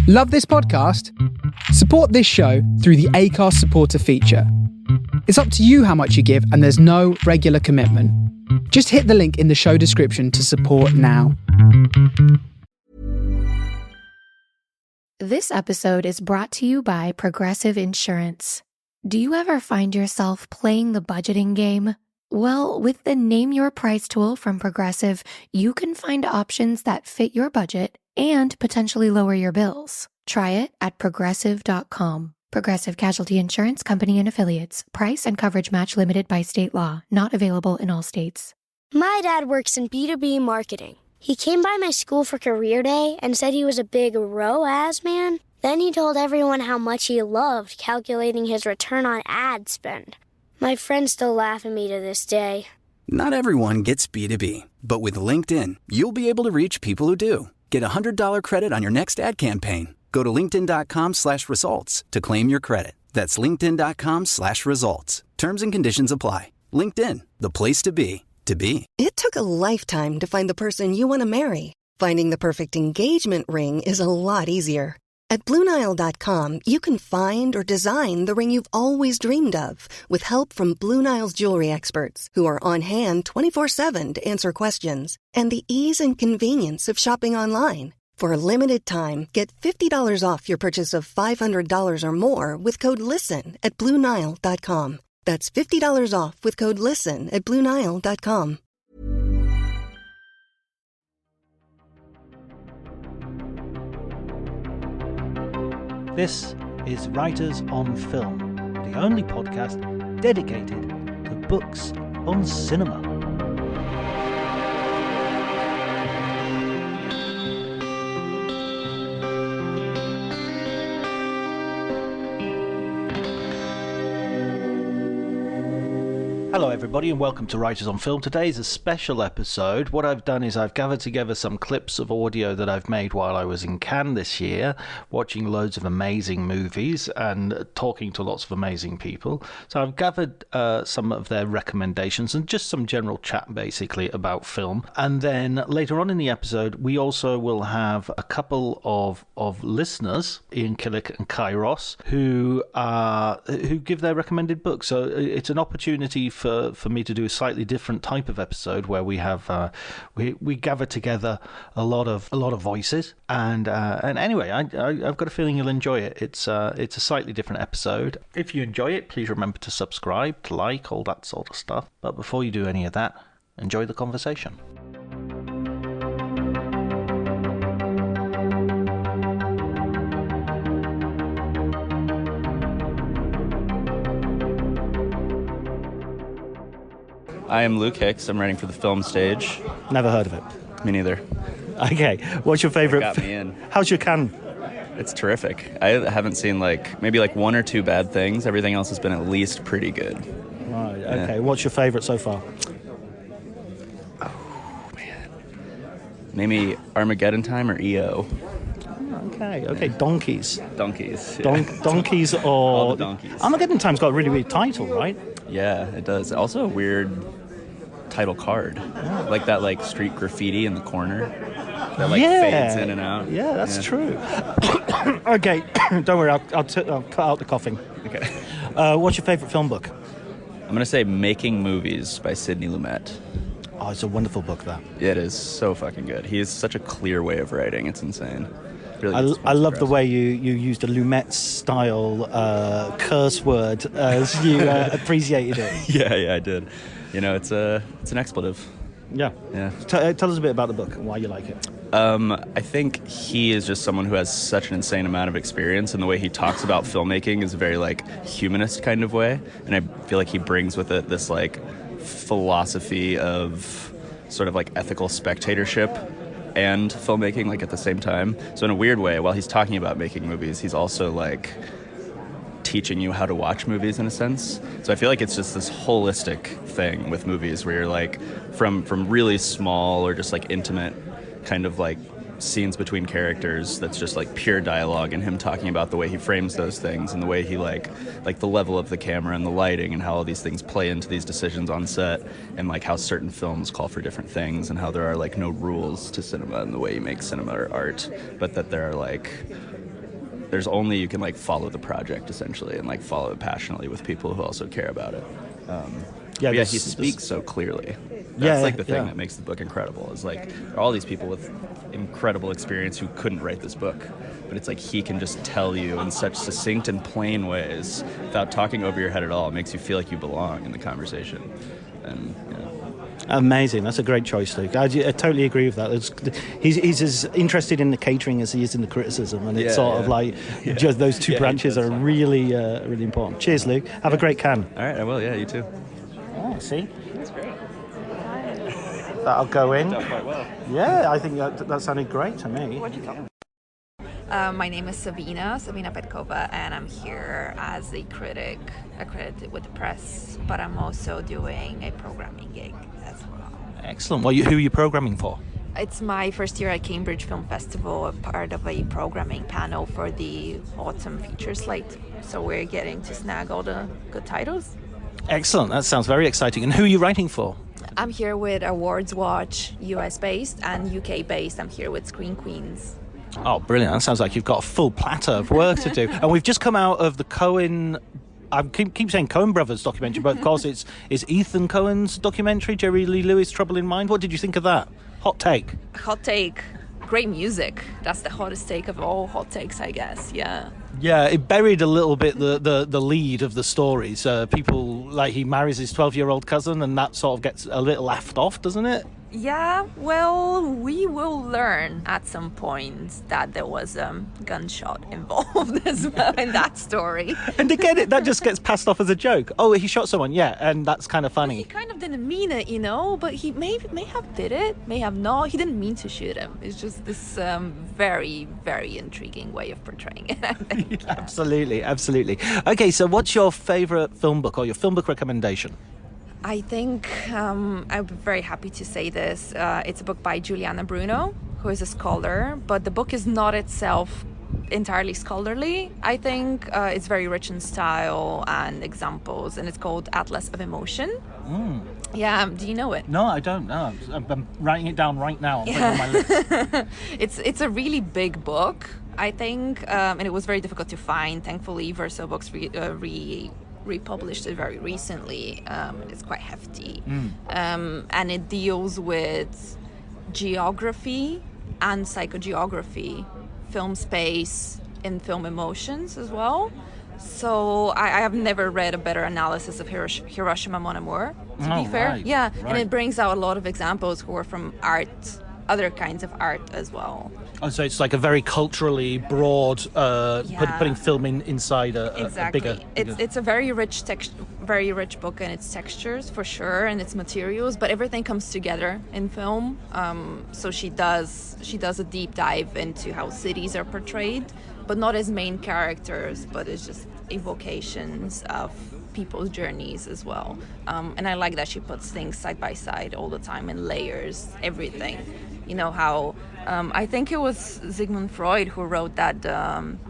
Love this podcast? Support this show through the Acast supporter feature. It's up to you how much you give, and there's no regular commitment. Just hit the link in the show description to support now. This episode is brought to you by Progressive Insurance. Do you ever find yourself playing the budgeting game? Well, with the Name Your Price tool from Progressive, you can find options that fit your budget and potentially lower your bills. Try it at Progressive.com. Progressive Casualty Insurance Company and Affiliates. Price and coverage match limited by state law. Not available in all states. My dad works in B2B marketing. He came by my school for career day and said he was a big ROAS man. Then he told everyone how much he loved calculating his return on ad spend. My friends still laugh at me to this day. Not everyone gets B2B, but with LinkedIn, you'll be able to reach people who do. Get a $100 credit on your next ad campaign. Go to linkedin.com/results to claim your credit. That's linkedin.com/results. Terms and conditions apply. LinkedIn, the place to be, to be. It took a lifetime to find the person you want to marry. Finding the perfect engagement ring is a lot easier. At BlueNile.com, you can find or design the ring you've always dreamed of with help from Blue Nile's jewelry experts who are on hand 24/7 to answer questions, and the ease and convenience of shopping online. For a limited time, get $50 off your purchase of $500 or more with code LISTEN at BlueNile.com. That's $50 off with code LISTEN at BlueNile.com. This is Writers on Film, the only podcast dedicated to books on cinema. Hello everybody and welcome to Writers on Film. Today is a special episode. What I've done is I've gathered together some clips of audio that I've made while I was in Cannes this year, watching loads of amazing movies and talking to lots of amazing people. So I've gathered some of their recommendations and just some general chat basically about film. And then later on in the episode, we also will have a couple of listeners, Ian Killick and Kairos, who give their recommended books. So it's an opportunity for me to do a slightly different type of episode where we have we gather together a lot of voices and anyway I've got a feeling you'll enjoy it. It's a slightly different episode. If you enjoy it, please remember to subscribe, to like, all that sort of stuff. But before you do any of that, enjoy the conversation. I am Luke Hicks. I'm writing for the film stage. Never heard of it. Me neither. Okay, what's your favourite? Got me in. How's your Cannes? It's terrific. I haven't seen maybe one or two bad things. Everything else has been at least pretty good. Right, okay. Yeah. What's your favourite so far? Oh, man. Maybe Armageddon Time or EO. Okay. Donkeys. Donkeys. Yeah. Donkeys or... All the donkeys. Armageddon Time's got a really weird title, right? Yeah, it does. Also a weird title card. Yeah. Like that street graffiti in the corner. That fades in and out. Yeah, that's true. Okay, don't worry, I'll cut out the coughing. Okay. What's your favourite film book? I'm going to say Making Movies by Sidney Lumet. Oh, it's a wonderful book, that. Yeah, it is so fucking good. He has such a clear way of writing. It's insane. Really I love the way you used a Lumet style curse word as you appreciated it. Yeah, I did. It's an expletive. Yeah. Tell us a bit about the book and why you like it. I think he is just someone who has such an insane amount of experience, and the way he talks about filmmaking is a very humanist kind of way, and I feel like he brings with it this philosophy of sort of ethical spectatorship and filmmaking at the same time. So in a weird way, while he's talking about making movies, he's also teaching you how to watch movies in a sense. So I feel like it's just this holistic thing with movies where you're from really small or just intimate kind of scenes between characters that's just like pure dialogue and him talking about the way he frames those things and the way he like the level of the camera and the lighting and how all these things play into these decisions on set, and like how certain films call for different things and how there are like no rules to cinema and the way you make cinema or art, but that there are like there's only you can like follow the project essentially and like follow it passionately with people who also care about it. He speaks so clearly. That's like the thing that makes the book incredible, is like there are all these people with incredible experience who couldn't write this book, but it's like he can just tell you in such succinct and plain ways without talking over your head at all. It makes you feel like you belong in the conversation. And Amazing. That's a great choice, Luke. I totally agree with that. He's as interested in the catering as he is in the criticism, and it's just those two branches are really really important. Cheers, Luke. Have a great Cannes. All right, I will. Yeah, you too. Oh, see? That's great. That'll go in. That quite well. Yeah, I think that sounded great to me. What'd you think? My name is Savina Petkova, and I'm here as a critic, accredited with the press, but I'm also doing a programming gig as well. Excellent. Well, who are you programming for? It's my first year at Cambridge Film Festival, a part of a programming panel for the autumn feature slate. So we're getting to snag all the good titles. Excellent. That sounds very exciting. And who are you writing for? I'm here with Awards Watch, US-based, and UK-based. I'm here with Screen Queens. Oh, brilliant. That sounds like you've got a full platter of work to do. And we've just come out of the Coen... I keep saying Coen Brothers documentary, but of course it's Ethan Coen's documentary, Jerry Lee Lewis, Trouble in Mind. What did you think of that? Hot take. Hot take. Great music. That's the hottest take of all hot takes, I guess. Yeah. Yeah, it buried a little bit the lead of the stories. People, like, he marries his 12-year-old cousin, and that sort of gets a little laughed off, doesn't it? Yeah, well, we will learn at some point that there was a gunshot involved as well in that story. And again, that just gets passed off as a joke. Oh, he shot someone, yeah, and that's kind of funny. He kind of didn't mean it, but he may have did it, may have not. He didn't mean to shoot him. It's just this very, very intriguing way of portraying it, I think. Yeah. Absolutely. Okay, so what's your favourite film book or your film book recommendation? I think I'd be very happy to say this. It's a book by Juliana Bruno, who is a scholar, but the book is not itself entirely scholarly. I think it's very rich in style and examples, and it's called Atlas of Emotion. Yeah, do you know it? No, I don't know. I'm writing it down right now. I'm putting it on my list. It's a really big book, I think, and it was very difficult to find. Thankfully, Verso Books republished it very recently. It's quite hefty, and it deals with geography and psychogeography, film space, and film emotions as well. So I have never read a better analysis of Hiroshima Mon Amour, to be fair. Right, yeah, right. And it brings out a lot of examples who are from art, other kinds of art as well. Oh, so it's like a very culturally broad, putting film inside a bigger... It's a very rich book in its textures, for sure, and its materials, but everything comes together in film. So she does a deep dive into how cities are portrayed, but not as main characters, but as just evocations of people's journeys as well. And I like that she puts things side by side all the time in layers, everything. You know how, I think it was Sigmund Freud who wrote that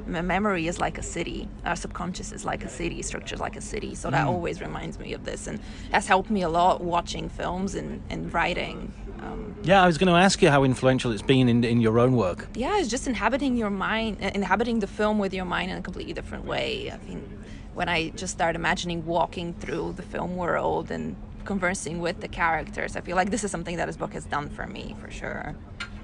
memory is like a city, our subconscious is like a city, structure is like a city. So that always reminds me of this, and has helped me a lot watching films and writing. Yeah, I was going to ask you how influential it's been in your own work. Yeah, it's just inhabiting your mind, inhabiting the film with your mind in a completely different way. I mean, when I just start imagining walking through the film world and conversing with the characters, I feel like this is something that this book has done for me, for sure.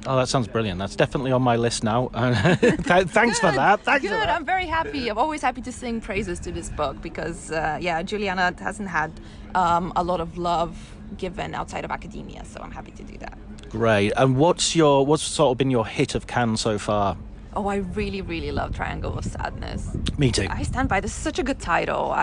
Oh, that sounds brilliant. That's definitely on my list now. Thanks for that. Thanks Good. For that. I'm very happy. I'm always happy to sing praises to this book because, Juliana hasn't had a lot of love given outside of academia, so I'm happy to do that. Great. And what's sort of been your hit of Cannes so far? Oh, I really, really love Triangle of Sadness. Me too. I stand by. This is such a good title.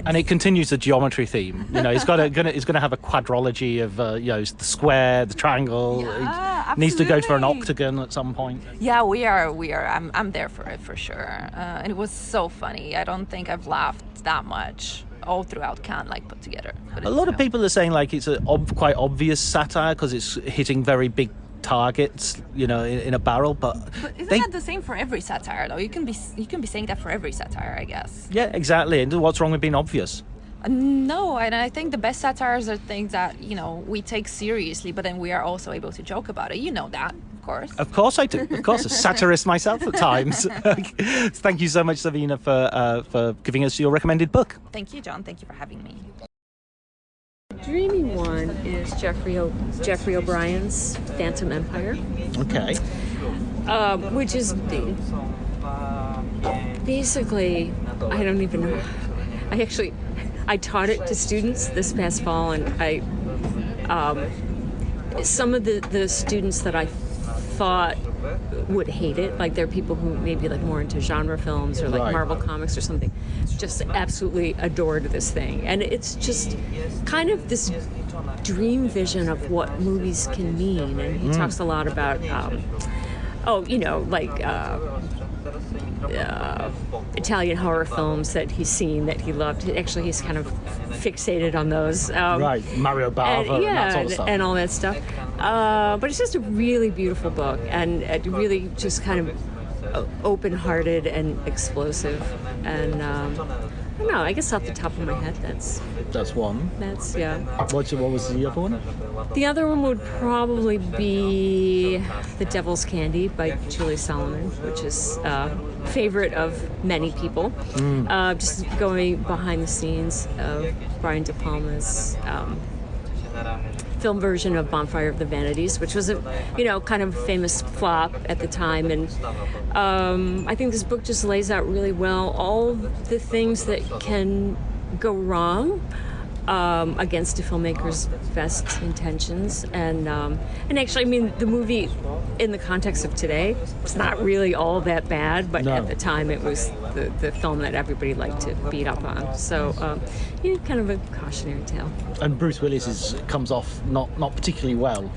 And it continues the geometry theme. You know, it's gonna have a quadrology of the square, the triangle. Yeah, it needs to go for an octagon at some point. Yeah, we are. I'm there for it for sure. And it was so funny. I don't think I've laughed that much all throughout Cannes, like put together. But a lot of people are saying like it's a quite obvious satire because it's hitting very big targets, in a barrel, but isn't that the same for every satire, though? You can be saying that for every satire, I guess. Yeah, exactly. And what's wrong with being obvious? No, and I think the best satires are things that, we take seriously, but then we are also able to joke about it. You know that, of course. Of course I do. Of course, a satirist myself at times. Thank you so much, Savina, for giving us your recommended book. Thank you, John. Thank you for having me. Dreamy one is Jeffrey O'Brien's Phantom Empire. Okay. Which is basically, I don't even know. I taught it to students this past fall, and some of the students that I thought would hate it, like there are people who maybe like more into genre films or like Marvel Comics or something, just absolutely adored this thing. And it's just kind of this dream vision of what movies can mean. And he talks a lot about Italian horror films that he's seen that he loved. Actually, he's kind of fixated on those. Mario Bava and that sort of stuff. And all that stuff. But it's just a really beautiful book, and really just kind of open-hearted and explosive. And I don't know, I guess off the top of my head, that's one. Yeah. What was the other one? The other one would probably be The Devil's Candy by Julie Solomon, which is a favorite of many people. Just going behind the scenes of Brian De Palma's film version of Bonfire of the Vanities, which was a kind of famous flop at the time. And I think this book just lays out really well all the things that can go wrong against a filmmaker's best intentions. And actually, I mean, the movie in the context of today, it's not really all that bad, but at the time it was the film that everybody liked to beat up on. So, kind of a cautionary tale. And Bruce Willis comes off not particularly well.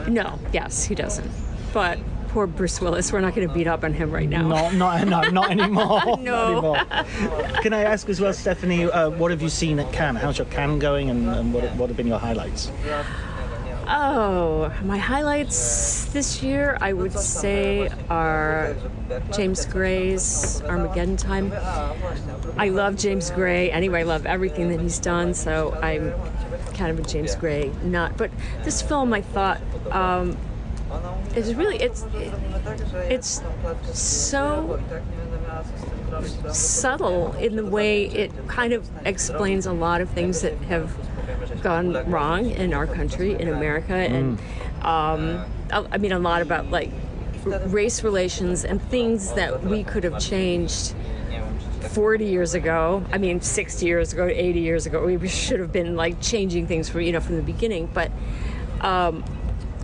No, yes, he doesn't. But poor Bruce Willis, we're not going to beat up on him right now. Not anymore. No. Not anymore. Can I ask as well, Staphanie, what have you seen at Cannes? How's your Cannes going, and what have been your highlights? Oh, my highlights this year, I would say, are James Gray's Armageddon Time. I love James Gray. Anyway, I love everything that he's done, so I'm kind of a James Gray nut. But this film, I thought, is really, it's so subtle in the way it kind of explains a lot of things that have gone wrong in our country, in America, and I mean a lot about like race relations and things that we could have changed 40 years ago. I mean 60 years ago, 80 years ago. We should have been like changing things from the beginning, but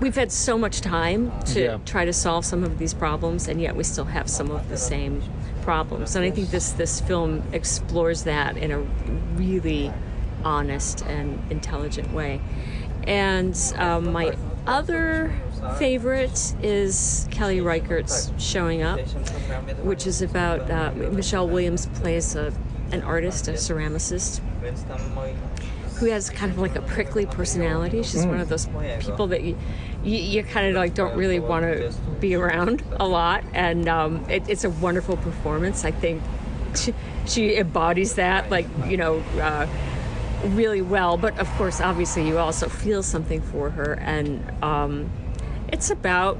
we've had so much time to try to solve some of these problems, and yet we still have some of the same problems. And I think this film explores that in a really honest and intelligent way. And my other favorite is Kelly Reichardt's Showing Up, which is about Michelle Williams plays an artist, a ceramicist, who has kind of like a prickly personality. She's one of those people that you kind of like don't really want to be around a lot, and it's a wonderful performance. I think she embodies that really well, but of course obviously you also feel something for her, and it's about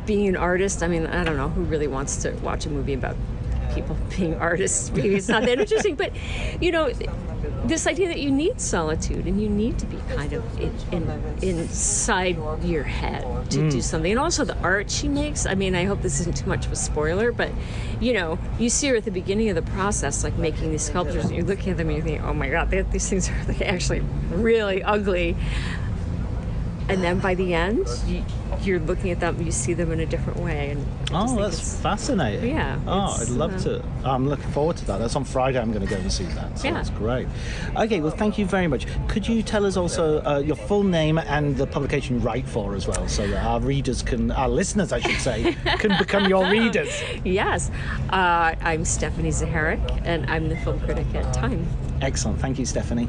being an artist. I mean, I don't know who really wants to watch a movie about people being artists. Maybe it's not that interesting, but this idea that you need solitude and you need to be kind of inside your head to do something. And also the art she makes. I mean, I hope this isn't too much of a spoiler, but you see her at the beginning of the process, like making these sculptures, and you're looking at them and you think, oh my God, these things are actually really ugly. And then by the end, you're looking at them, you see them in a different way. And that's fascinating. Yeah. I'd love to. I'm looking forward to that. That's on Friday. I'm going to go and see that. So that's great. Okay, well, thank you very much. Could you tell us also your full name and the publication you write for as well, so that our listeners, I should say, can become your readers? Yes. I'm Staphanie Zacharek, and I'm the film critic at Time. Excellent. Thank you, Staphanie.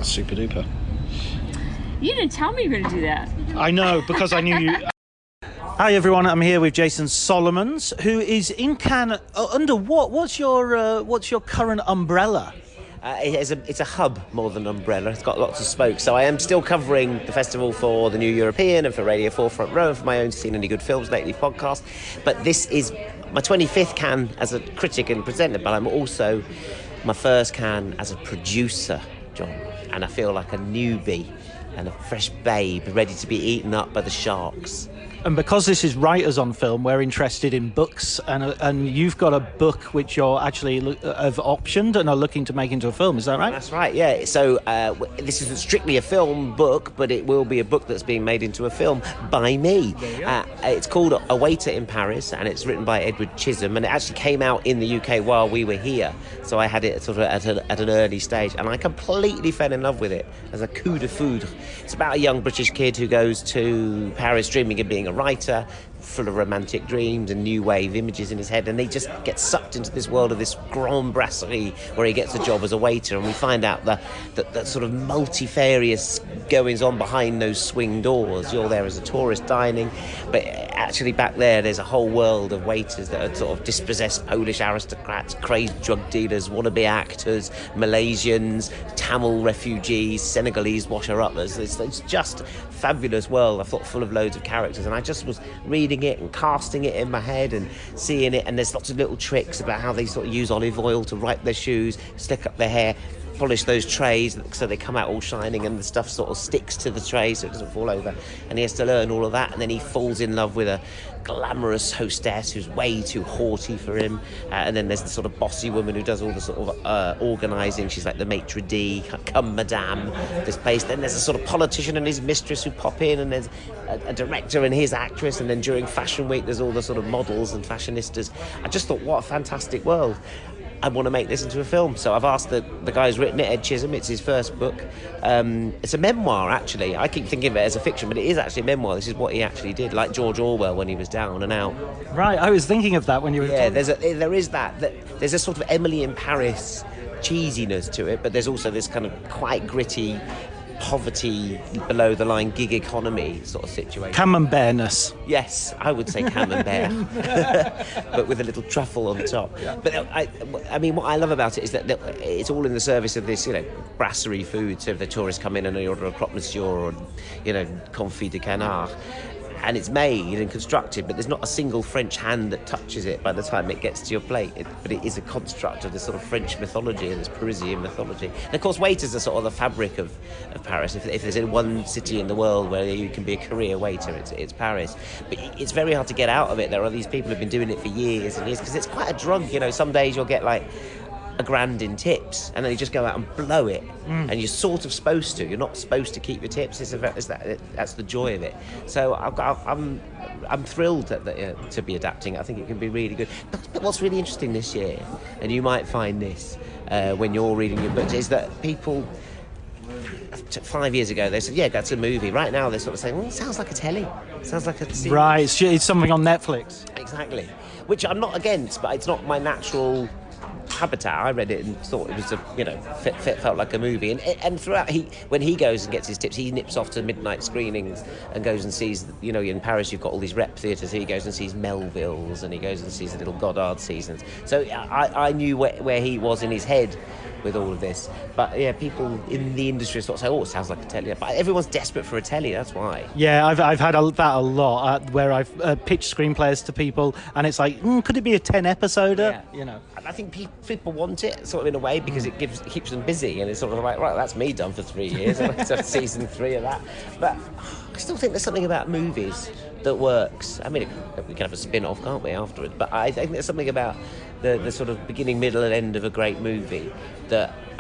Super duper. You didn't tell me you were going to do that. I know, because I knew you. Hi everyone, I'm here with Jason Solomons, who is in Cannes under what? What's your current umbrella? It's a hub more than an umbrella. It's got lots of spokes. So I am still covering the festival for the New European and for Radio 4 Front Row and for my own Seen Any Good Films Lately podcast. But this is my 25th Cannes as a critic and presenter, but I'm also my first Cannes as a producer, John. And I feel like a newbie and a fresh babe ready to be eaten up by the sharks. And because this is Writers on Film, we're interested in books, and you've got a book which you're actually have optioned and are looking to make into a film. Is that right? That's right, yeah. So this isn't strictly a film book, but it will be a book that's being made into a film by me. It's called A Waiter in Paris, and it's written by Edward Chisholm, and it actually came out in the UK while we were here. So I had it sort of at an early stage, and I completely fell in love with it as a coup de foudre. It's about a young British kid who goes to Paris dreaming of being a writer, full of romantic dreams and new wave images in his head, and he just gets sucked into this world of this Grand Brasserie where he gets a job as a waiter, and we find out that sort of multifarious goings on behind those swing doors. You're there as a tourist dining, but actually back there's a whole world of waiters that are sort of dispossessed Polish aristocrats, crazed drug dealers, wannabe actors, Malaysians, Tamil refugees, Senegalese washer-uppers. It's just a fabulous world, I thought, full of loads of characters, and I just was reading it and casting it in my head and seeing it, and there's lots of little tricks about how they sort of use olive oil to wipe their shoes, slick up their hair, polish those trays so they come out all shining, and the stuff sort of sticks to the tray so it doesn't fall over, and he has to learn all of that, and then he falls in love with a glamorous hostess who's way too haughty for him, and then there's the sort of bossy woman who does all the sort of organising. She's like the maitre d', come madame, this place. Then there's a sort of politician and his mistress who pop in, and there's a director and his actress, and then during Fashion Week there's all the sort of models and fashionistas. I just thought, what a fantastic world. I want to make this into a film. So I've asked the guy who's written it, Ed Chisholm. It's his first book. It's a memoir, actually. I keep thinking of it as a fiction, but it is actually a memoir. This is what he actually did, like George Orwell when he was down and out. Right, I was thinking of that when you were talking. There is that. There's a sort of Emily in Paris cheesiness to it, but there's also this kind of quite gritty, poverty, below-the-line gig economy sort of situation. Camembert-ness. Yes, I would say camembert, but with a little truffle on top. Yeah. But I mean, what I love about it is that it's all in the service of this, brasserie food. So if the tourists come in and they order a croque monsieur or, confit de canard, and it's made and constructed, but there's not a single French hand that touches it by the time it gets to your plate. But it is a construct of this sort of French mythology and this Parisian mythology. And of course, waiters are sort of the fabric of Paris. If there's one city in the world where you can be a career waiter, it's Paris. But it's very hard to get out of it. There are these people who've been doing it for years and years, because it's quite a drug. Some days you'll get like $1,000 in tips, and then you just go out and blow it, and you're sort of supposed to. You're not supposed to keep your tips. That's the joy of it. So I'm thrilled to be adapting. I think it can be really good. But what's really interesting this year, and you might find this when you're reading your books, is that people 5 years ago they said, yeah, that's a movie. Right now they're sort of saying, well, it sounds like a telly. It sounds like a series. Right, it's something on Netflix. Exactly. Which I'm not against, but it's not my natural habitat. I read it and thought it was felt like a movie, and throughout when he goes and gets his tips, he nips off to midnight screenings and goes and sees, in Paris you've got all these rep theatres. He goes and sees Melville's, and he goes and sees the little Godard seasons. So I knew where he was in his head with all of this, but yeah, people in the industry sort of say, it sounds like a telly, but everyone's desperate for a telly, that's why. Yeah, I've had that a lot, where I've pitched screenplays to people, and it's like, could it be a 10-episoder? Yeah. And I think people want it, sort of in a way, because it keeps them busy, and it's sort of like, right, that's me done for 3 years, and I have season 3 of that. But I still think there's something about movies that works. I mean, we can have a spin-off, can't we, afterwards? But I think there's something about the sort of beginning, middle, and end of a great movie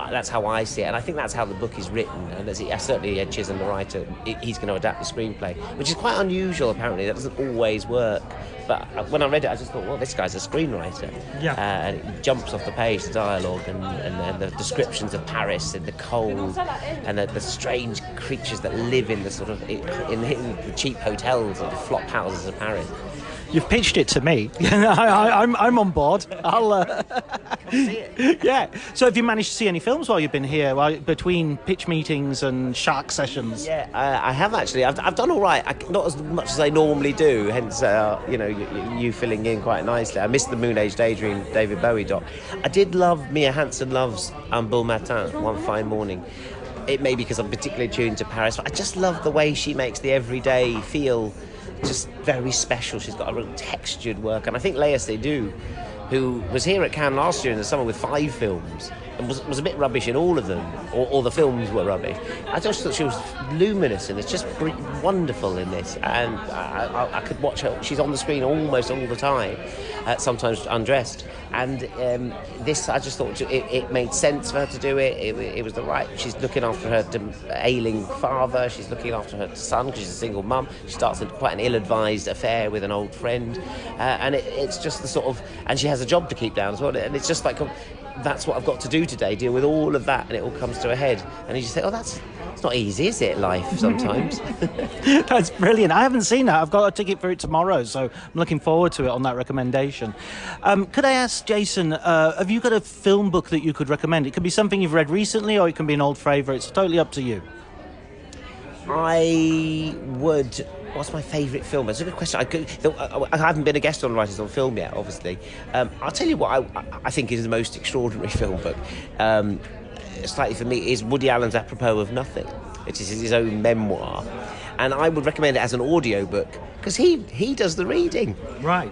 that's how I see it, and I think that's how the book is written. And certainly Ed Chisholm, the writer, he's going to adapt the screenplay, which is quite unusual. Apparently, that doesn't always work. But when I read it, I just thought, well, this guy's a screenwriter. Yeah. And it jumps off the page, the dialogue and the descriptions of Paris and the cold and the strange creatures that live in the sort of in the cheap hotels or the flop houses of Paris. You've pitched it to me. I'm on board. I'll Come see it. Yeah. So have you managed to see any films while you've been here, between pitch meetings and shark sessions? Yeah, I have actually. I've done all right. Not as much as I normally do. Hence, you filling in quite nicely. I missed the Moon Age Daydream David Bowie doc. I did love Mia Hansen-Love's Un Beau Matin, One Fine Morning. It may be because I'm particularly tuned to Paris, but I just love the way she makes the everyday feel just very special. She's got a real textured work, and I think Léa Seydoux, who was here at Cannes last year in the summer with 5 films and was a bit rubbish in all of them, or the films were rubbish. I just thought she was luminous and it's just wonderful in this, and I could watch her. She's on the screen almost all the time, sometimes undressed, and this, I just thought it made sense for her to do it. It was the right. She's looking after her ailing father, she's looking after her son because she's a single mum. She starts quite an ill-advised affair with an old friend, and it's just the sort of, and she has a job to keep down as well, and it's just like, that's what I've got to do today, deal with all of that, and it all comes to a head, and you just think, it's not easy, is it, life, sometimes? That's brilliant. I haven't seen that. I've got a ticket for it tomorrow, so I'm looking forward to it on that recommendation. Could I ask, Jason, have you got a film book that you could recommend? It could be something you've read recently, or it can be an old favourite. It's totally up to you. I would... What's my favourite film? It's a good question. I haven't been a guest on Writers on Film yet, obviously. I'll tell you what I think is the most extraordinary film book, slightly for me, is Woody Allen's Apropos of Nothing, which is his own memoir. And I would recommend it as an audiobook, because he does the reading. Right.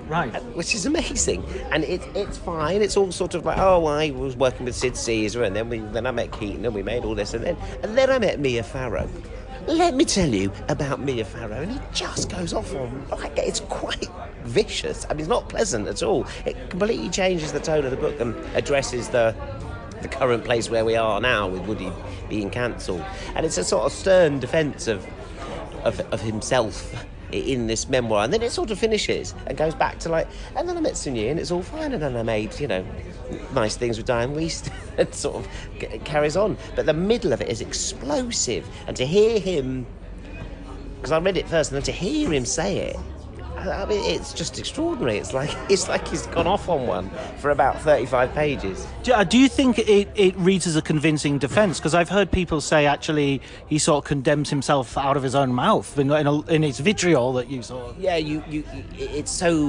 Which is amazing. And it's fine. It's all sort of like, I was working with Sid Caesar, and then I met Keaton, and we made all this, and then I met Mia Farrow. Let me tell you about Mia Farrow, and he just goes off on, like, it's quite vicious. I mean, it's not pleasant at all. It completely changes the tone of the book and addresses the current place where we are now with Woody being cancelled. And it's a sort of stern defence of himself in this memoir, and then it sort of finishes and goes back to like, and then I met Sun Yi and it's all fine, and then I made, nice things with Diane Wiest, and sort of carries on. But the middle of it is explosive, and to hear him, because I read it first, and then to hear him say it, I mean, it's just extraordinary. It's like he's gone off on one for about 35 pages. Do you think it reads as a convincing defence? Because I've heard people say actually he sort of condemns himself out of his own mouth in his vitriol that you saw. Yeah, it's so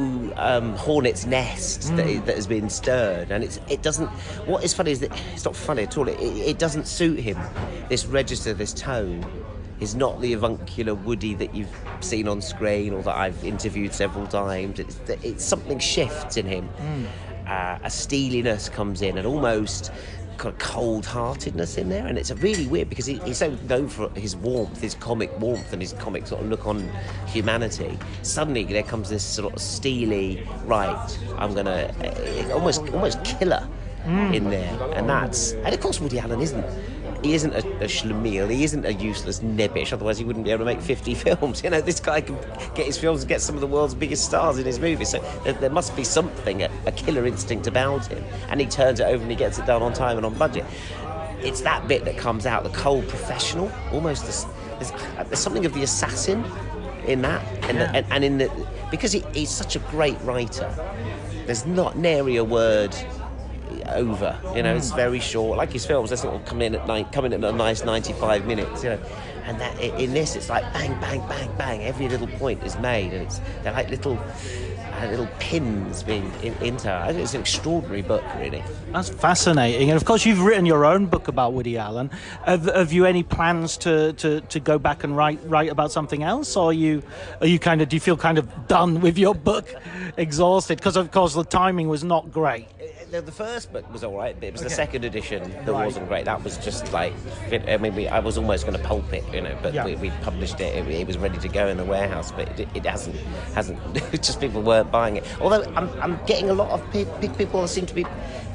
hornet's nest that has been stirred, and it doesn't. What is funny is that it's not funny at all. It doesn't suit him. This register, this tone, is not the avuncular Woody that you've seen on screen or that I've interviewed several times. It's something shifts in him. A steeliness comes in, and almost kind of cold-heartedness in there, and it's really weird because he's so known for his warmth, his comic warmth, and his comic sort of look on humanity. Suddenly there comes this sort of steely, right, I'm gonna almost killer in there, and of course Woody Allen isn't a schlemiel, he isn't a useless nebbish, otherwise he wouldn't be able to make 50 films. This guy can get his films and get some of the world's biggest stars in his movies, so there must be something, a killer instinct about him, and he turns it over and he gets it done on time and on budget. It's that bit that comes out, the cold professional, almost there's something of the assassin in that, and in the, because he's such a great writer, there's not nary a word over, it's very short, like his films. They sort of come in at a nice 95 minutes, and that in this it's like bang, bang, bang, bang. Every little point is made, and they're like little pins being into. I think it's an extraordinary book, really. That's fascinating, and of course you've written your own book about Woody Allen. Have you any plans to go back and write about something else, or do you feel kind of done with your book, exhausted? Because of course the timing was not great. The first book was all right, but it was the second edition that wasn't great. That was just like, I was almost going to pulp it, but we published it. It was ready to go in the warehouse, but it hasn't. Just people weren't buying it. Although I'm getting a lot of people seem to be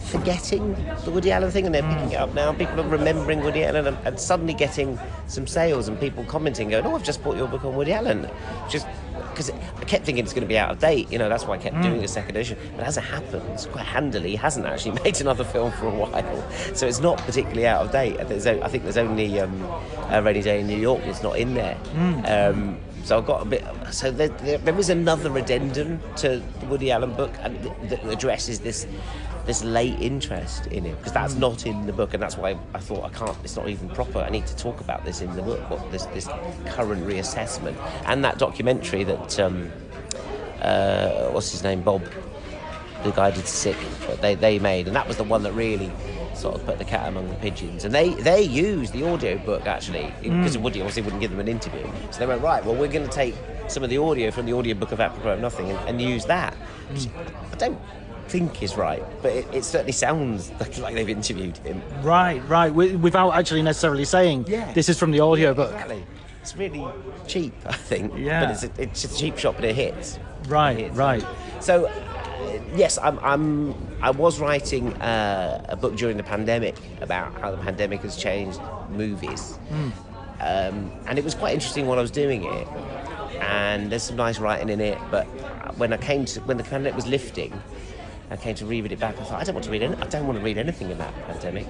forgetting the Woody Allen thing, and they're picking it up now. People are remembering Woody Allen and suddenly getting some sales, and people commenting, going, I've just bought your book on Woody Allen. Just because I kept thinking it's going to be out of date, that's why I kept doing the second edition. But as it happens, quite handily, he hasn't actually made another film for a while, so it's not particularly out of date. I think there's only A Rainy Day in New York that's not in there. So I got a bit. So there is another addendum to the Woody Allen book, and that addresses this late interest in him, because that's not in the book, and that's why I thought I can't. It's not even proper. I need to talk about this in the book. What this current reassessment, and that documentary that what's his name, Bob, the guy did Sick, they made, and that was the one that really sort of put the cat among the pigeons. And they used the audio book, actually, because Woody obviously wouldn't give them an interview. So they went, right, well, we're going to take some of the audio from the audio book of Apropos of Nothing and use that. Which I don't think is right, but it certainly sounds like they've interviewed him. Right, without actually necessarily saying this is from the audio book. Exactly. It's really cheap, I think. Yeah. But it's a cheap shot, but it hits. Right. So, yes, I was writing a book during the pandemic about how the pandemic has changed movies, and it was quite interesting when I was doing it. And there's some nice writing in it, but when the pandemic was lifting, I came to reread it back. I thought, I don't want to read anything about the pandemic.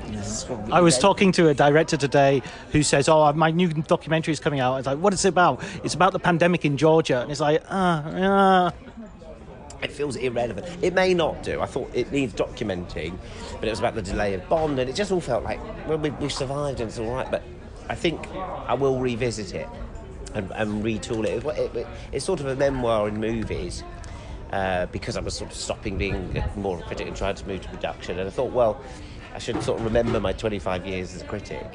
Really I was talking to a director today who says, "Oh, my new documentary is coming out." I was like, "What is it about?" "It's about the pandemic in Georgia," and it's like, It feels irrelevant. It may not do. I thought it needs documenting, but it was about the delay of Bond, and it just all felt like, well, we survived and it's all right. But I think I will revisit it and retool it. It's sort of a memoir in movies, because I was sort of stopping being more of a critic and trying to move to production. And I thought, well, I should sort of remember my 25 years as a critic.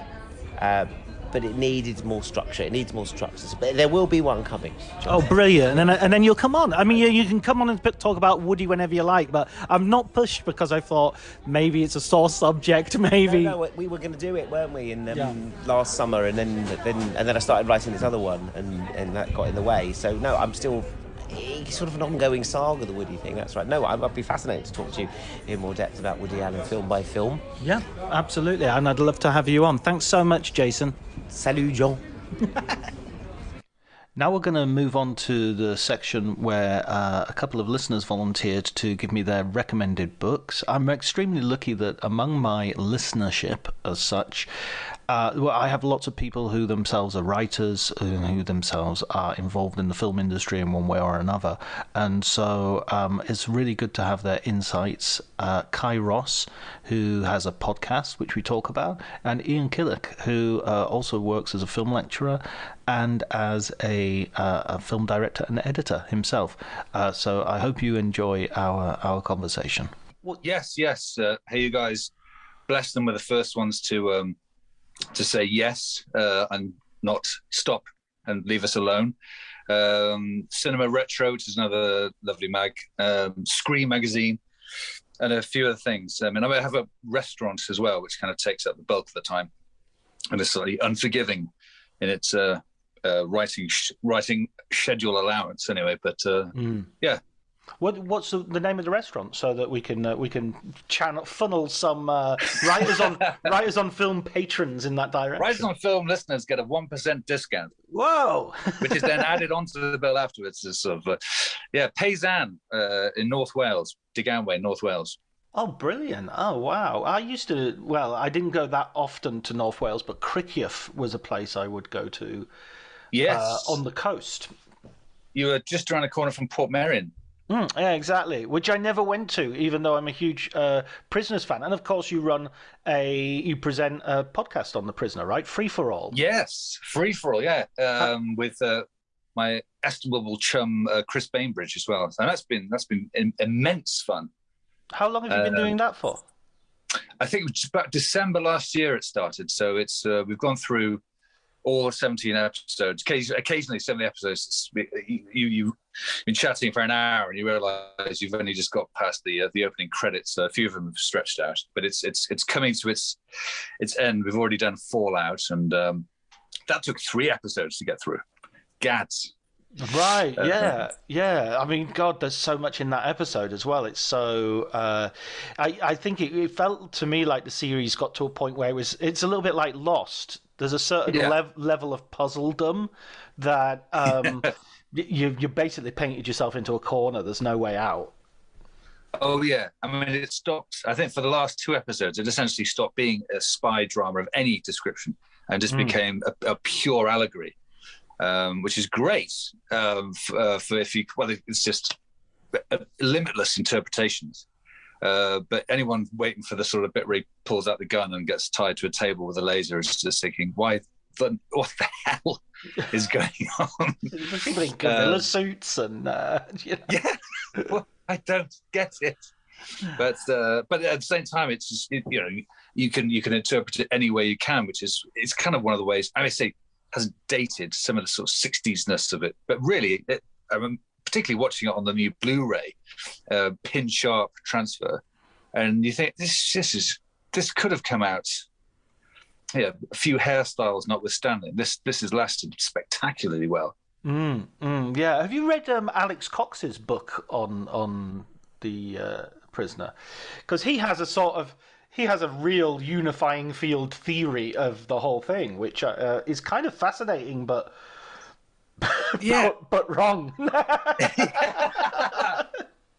But it needed more structure. It needs more structures. But there will be one coming. Oh, brilliant. And then you'll come on. I mean, you can come on and talk about Woody whenever you like, but I'm not pushed because I thought maybe it's a sore subject, maybe. No, we were going to do it, weren't we, in last summer, and then I started writing this other one, and that got in the way. So, no, I'm still... It's sort of an ongoing saga, the Woody thing, that's right. No, I'd be fascinated to talk to you in more depth about Woody Allen film by film. Yeah, absolutely, and I'd love to have you on. Thanks so much, Jason. Salut, John. Now we're going to move on to the section where a couple of listeners volunteered to give me their recommended books. I'm extremely lucky that among my listenership as such, I have lots of people who themselves are writers, who themselves are involved in the film industry in one way or another. And so it's really good to have their insights. Kai Ross, who has a podcast, which we talk about, and Ian Killick, who also works as a film lecturer and as a film director and editor himself. So I hope you enjoy our conversation. Well, yes. Hey, you guys, bless them with the first ones to say yes and not stop and leave us alone. Cinema Retro, which is another lovely mag, Scream magazine, and a few other things. I mean, I have a restaurant as well, which kind of takes up the bulk of the time, and it's slightly unforgiving in its writing schedule allowance. Anyway, but yeah. What's the name of the restaurant so that we can funnel some writers on film patrons in that direction? Writers on film listeners get a 1% discount. Whoa! Which is then added onto the bill afterwards. It's sort of Paysan in North Wales, Diganway, North Wales. Oh, brilliant! Oh, wow! I didn't go that often to North Wales, but Criccieth was a place I would go to. Yes, on the coast. You were just around the corner from Portmeirion. Yeah, exactly. Which I never went to, even though I'm a huge Prisoners fan. And of course, you present a podcast on The Prisoner, right? Free for All. Yes, Free for All. Yeah, with my estimable chum Chris Bainbridge as well. And that's been immense fun. How long have you been doing that for? I think it was about December last year it started. So it's we've gone through all 17 episodes. Occasionally 70 episodes. You've been chatting for an hour and you realise you've only just got past the opening credits. So a few of them have stretched out, but it's coming to its end. We've already done Fallout, and that took 3 episodes to get through. Gads. Right, yeah. I mean, God, there's so much in that episode as well. It's so... I think it felt to me like the series got to a point where it's a little bit like Lost. There's a certain level of puzzledom that you basically painted yourself into a corner. There's no way out. Oh, yeah. I mean, it stopped... I think for the last 2 episodes, it essentially stopped being a spy drama of any description and just became a pure allegory. which is great for if you. Well, it's just limitless interpretations. But anyone waiting for the sort of bit where he pulls out the gun and gets tied to a table with a laser is just thinking, what the hell is going on? People in gorilla suits and yeah, well, I don't get it. But at the same time, it's just you can interpret it any way you can, which is it's kind of one of the ways. I say hasn't dated some of the sort of 60s-ness of it, but really, particularly watching it on the new Blu-ray, pin sharp transfer, and you think this could have come out. Yeah, a few hairstyles notwithstanding, this has lasted spectacularly well. Yeah, have you read Alex Cox's book on the prisoner? Because he has a real unifying field theory of the whole thing, which is kind of fascinating, but but wrong.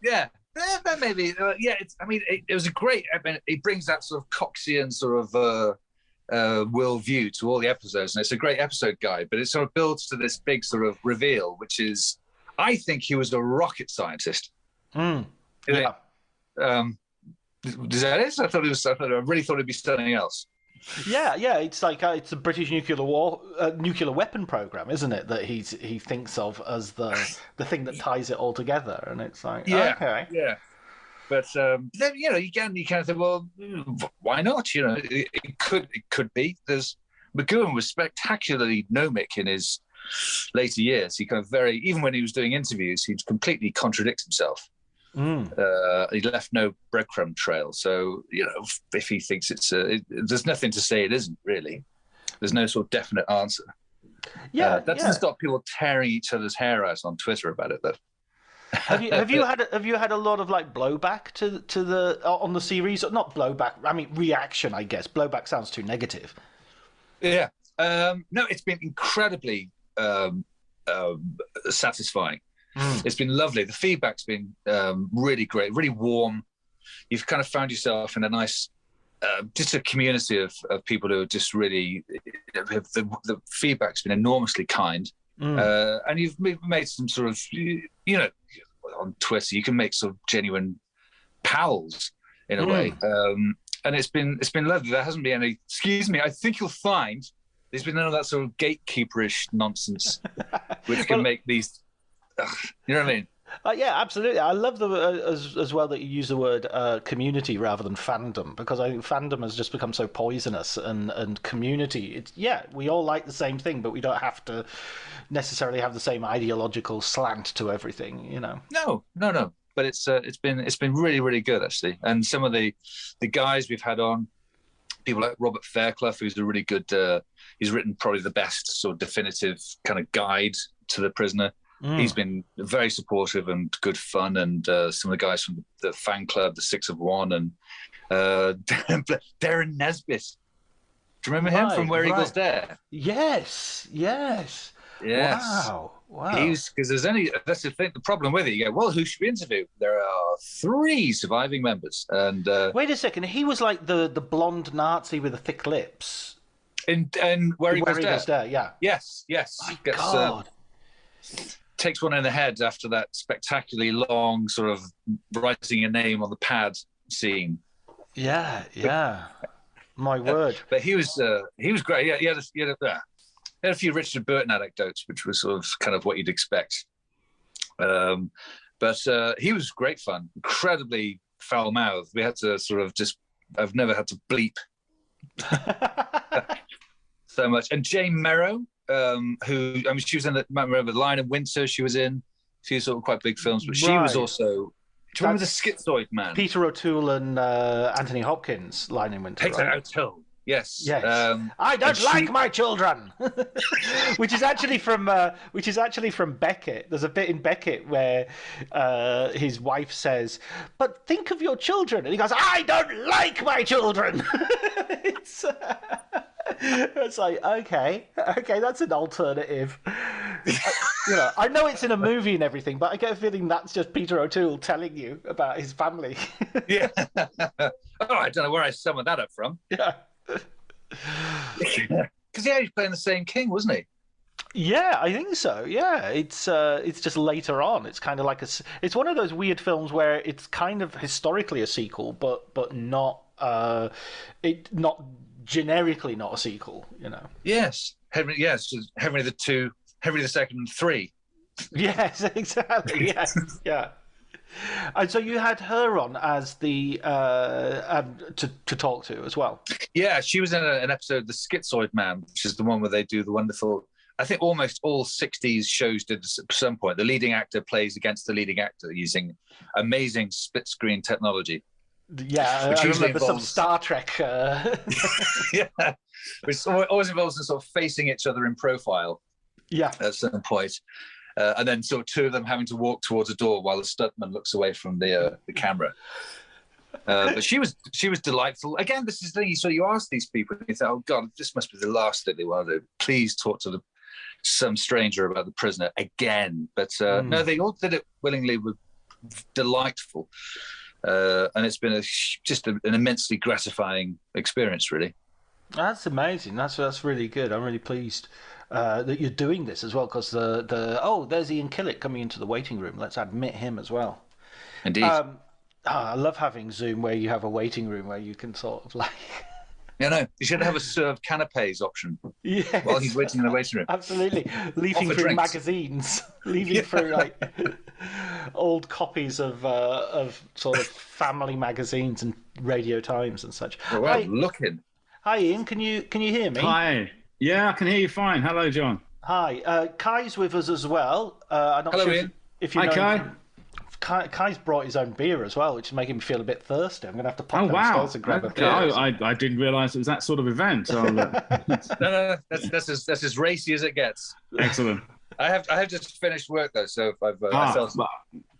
Yeah, maybe. Yeah, it was a great. It brings that sort of Coxian sort of worldview to all the episodes, and it's a great episode guide. But it sort of builds to this big sort of reveal, which is, I think he was a rocket scientist. Yeah. Is that it? I really thought it'd be something else. Yeah. It's like it's a British nuclear weapon program, isn't it? That he thinks of as the thing that ties it all together, and it's like okay. Yeah. But then you kind of think, well, why not? It could be. McGowan was spectacularly gnomic in his later years. He kind of even when he was doing interviews, he'd completely contradict himself. He left no breadcrumb trail. So, if he thinks there's nothing to say it isn't really. There's no sort of definite answer. Yeah, that doesn't stop people tearing each other's hair out on Twitter about it, though. Have you had a lot of like blowback to the on the series? Not blowback. I mean reaction, I guess. Blowback sounds too negative. Yeah. No, it's been incredibly satisfying. It's been lovely. The feedback's been really great, really warm. You've kind of found yourself in a nice, just a community of people who are just really, the feedback's been enormously kind. And you've made some sort of, on Twitter, you can make sort of genuine pals in a way. And it's been lovely. There hasn't been any, excuse me, I think you'll find there's been none of that sort of gatekeeperish nonsense, which can make these, you know what I mean? Yeah, absolutely. I love as well that you use the word community rather than fandom, because I think fandom has just become so poisonous, and community, we all like the same thing, but we don't have to necessarily have the same ideological slant to everything, No. But it's been really, really good actually. And some of the guys we've had on, people like Robert Fairclough, who's a really good. He's written probably the best sort of definitive kind of guide to The Prisoner. He's been very supportive and good fun, and some of the guys from the fan club, the 6 of 1, and Darren Nesbitt. Do you remember him from Where Eagles Dare? Yes. Wow. Because that's the thing. The problem with it, you go, well, who should we interview? There are 3 surviving members, and wait a second, he was like the blonde Nazi with the thick lips. In Where Eagles Dare, yeah. Yes. My God. Takes one in the head after that spectacularly long sort of writing your name on the pad scene. Yeah. My word. But he was great. Yeah, he had a few Richard Burton anecdotes, which was sort of kind of what you'd expect. But he was great fun, incredibly foul-mouthed. We had to sort of I've never had to bleep so much. And Jane Merrow, who, she was in the Lion in Winter, she was in a few sort of quite big films, but she was also, do you remember the Schizoid Man? Peter O'Toole and Anthony Hopkins, Lion in Winter. Peter O'Toole. Yes. I don't like my children, which is actually from Beckett. There's a bit in Beckett where his wife says, "But think of your children," and he goes, "I don't like my children." It's like, okay, that's an alternative. I know it's in a movie and everything, but I get a feeling that's just Peter O'Toole telling you about his family. Yeah. I don't know where I summoned that up from. Yeah. Because he's playing the same king, wasn't he? Yeah, I think so. Yeah, it's just later on. It's kind of like it's one of those weird films where it's kind of historically a sequel, but not not generically not a sequel. Yes, Henry. Yes, Henry the II, Henry the Second, and III. Yes, exactly. Yeah, yeah. And so you had her on as the to talk to as well. Yeah, she was in an episode of The Schizoid Man, which is the one where they do the wonderful. I think almost all 60s shows did this at some point. The leading actor plays against the leading actor using amazing split screen technology. Yeah, which I usually remember involves some Star Trek. Yeah, which always involves them sort of facing each other in profile. Yeah, at some point. And then sort of two of them having to walk towards a door while the stuntman looks away from the camera. But she was delightful. Again, this is the thing. So you ask these people, and you think, "Oh God, this must be the last thing they want to do. Please talk to some stranger about the prisoner again." But no, they all did it willingly. Were delightful, and it's been just an immensely gratifying experience, really. That's amazing. That's really good. I'm really pleased that you're doing this as well, because there's Ian Killick coming into the waiting room. Let's admit him as well. Indeed. I love having Zoom where you have a waiting room where you can sort of like. Yeah, no, you should have a serve canapes option. Yes. While he's waiting in the waiting room. Absolutely. Leafing Offer through drinks. magazines, leaving through like old copies of sort of family magazines and Radio Times and such. Well, looking. Hi, Ian. Can you hear me? Hi. Yeah, I can hear you fine. Hello, John. Hi. Kai's with us as well. I'm not Hello, sure Ian. if you Hi, know. Kai. Kai's brought his own beer as well, which is making me feel a bit thirsty. I'm going to have to pop Oh, wow. downstairs and grab a Okay. beer. I didn't realise it was that sort of event. So, No, that's as racy as it gets. Excellent. I have just finished work though, so if I've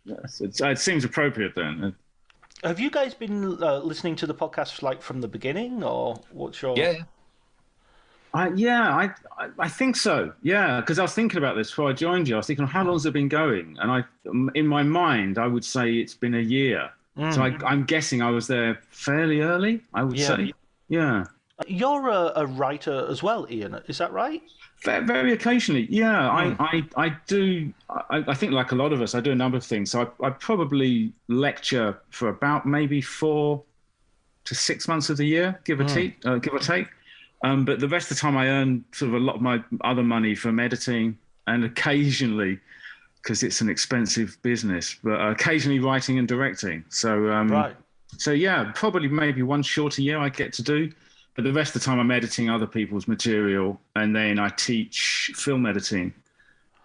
Yes, it seems appropriate then. Have you guys been listening to the podcast like from the beginning, or what's your? Yeah. I think so. Yeah, because I was thinking about this before I joined you. I was thinking, how long has it been going? And in my mind, I would say it's been a year. So I'm guessing I was there fairly early, I would say. Yeah. You're a writer as well, Ian. Is that right? Very occasionally, yeah. I do. I think, like a lot of us, I do a number of things. So I probably lecture for about maybe 4 to 6 months of the year, give or take. But the rest of the time, I earn sort of a lot of my other money from editing, and occasionally, because it's an expensive business, but occasionally writing and directing. So right. So yeah, probably maybe one short a year I get to do. But the rest of the time, I'm editing other people's material, and then I teach film editing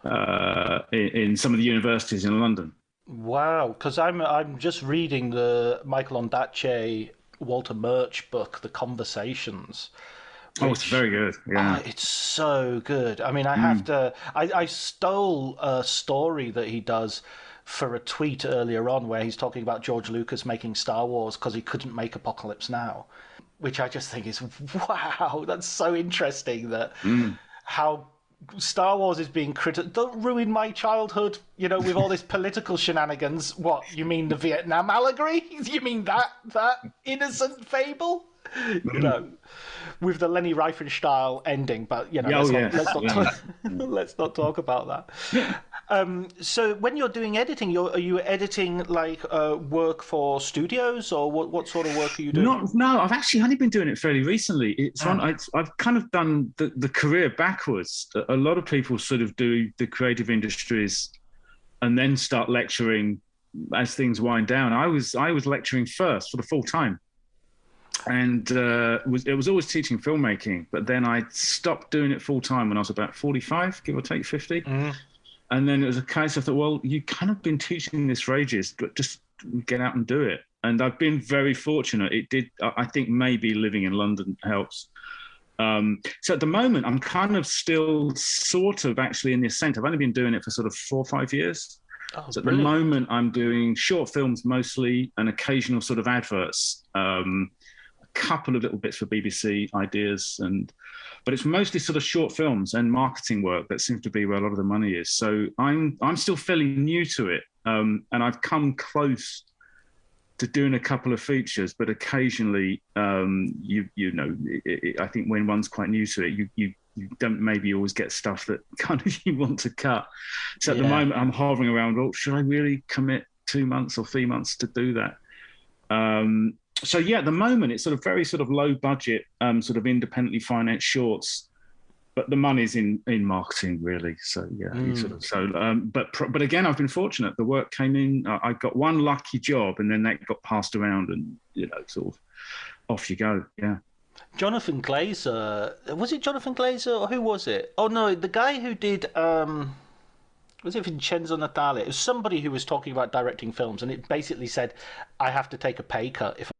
in some of the universities in London. Wow, because I'm just reading the Michael Ondaatje, Walter Murch book, The Conversations. Oh, it's very good. Yeah, it's so good. I mean, I have to. I stole a story that he does for a tweet earlier on, where he's talking about George Lucas making Star Wars because he couldn't make Apocalypse Now. Which I just think is, wow, that's so interesting that how Star Wars is being critical. Don't ruin my childhood, with all this political shenanigans. What, you mean the Vietnam allegory? You mean that innocent fable? With the Leni Riefenstahl ending, but let's not talk about that. So when you're doing editing, are you editing like work for studios, or what sort of work are you doing? No, I've actually only been doing it fairly recently. I've kind of done the career backwards. A lot of people sort of do the creative industries and then start lecturing as things wind down. I was lecturing first for the full time. And it was always teaching filmmaking, but then I stopped doing it full time when I was about 45, give or take 50. And then it was a case of, well, you've kind of been teaching this for ages, but just get out and do it. And I've been very fortunate. It did. I think maybe living in London helps. So at the moment, I'm kind of still sort of actually in the ascent. I've only been doing it for sort of 4 or 5 years. So at the moment, I'm doing short films mostly and occasional sort of adverts. Couple of little bits for BBC ideas, but it's mostly sort of short films and marketing work that seems to be where a lot of the money is. So I'm still fairly new to it, and I've come close to doing a couple of features, but occasionally, I think when one's quite new to it, you don't maybe always get stuff that kind of you want to cut. So at the moment, I'm hovering around, well, should I really commit 2 months or 3 months to do that? So at the moment, it's sort of very sort of low budget, sort of independently financed shorts. But the money's in marketing, really. So but again, I've been fortunate. The work came in. I got one lucky job, and then that got passed around, and sort of off you go. Yeah. Jonathan Glazer, was it Jonathan Glazer or who was it? Oh no, the guy who did was it Vincenzo Natale? It was somebody who was talking about directing films, and it basically said, "I have to take a pay cut if."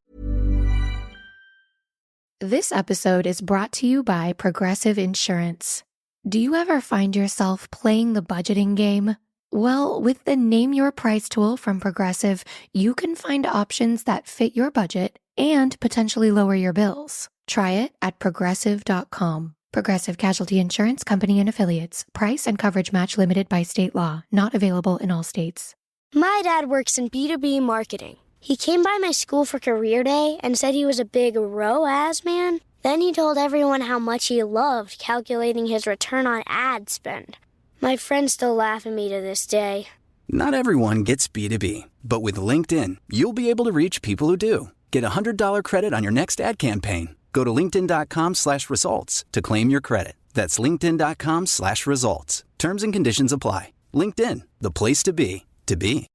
This episode is brought to you by Progressive Insurance. Do you ever find yourself playing the budgeting game? Well, with the Name Your Price tool from Progressive, you can find options that fit your budget and potentially lower your bills. Try it at Progressive.com. Progressive Casualty Insurance Company and Affiliates. Price and coverage match limited by state law. Not available in all states. My dad works in B2B marketing. He came by my school for career day and said he was a big ROAS man. Then he told everyone how much he loved calculating his return on ad spend. My friends still laugh at me to this day. Not everyone gets B2B, but with LinkedIn, you'll be able to reach people who do. Get a $100 credit on your next ad campaign. Go to linkedin.com/results to claim your credit. That's linkedin.com/results. Terms and conditions apply. LinkedIn, the place to be, to be.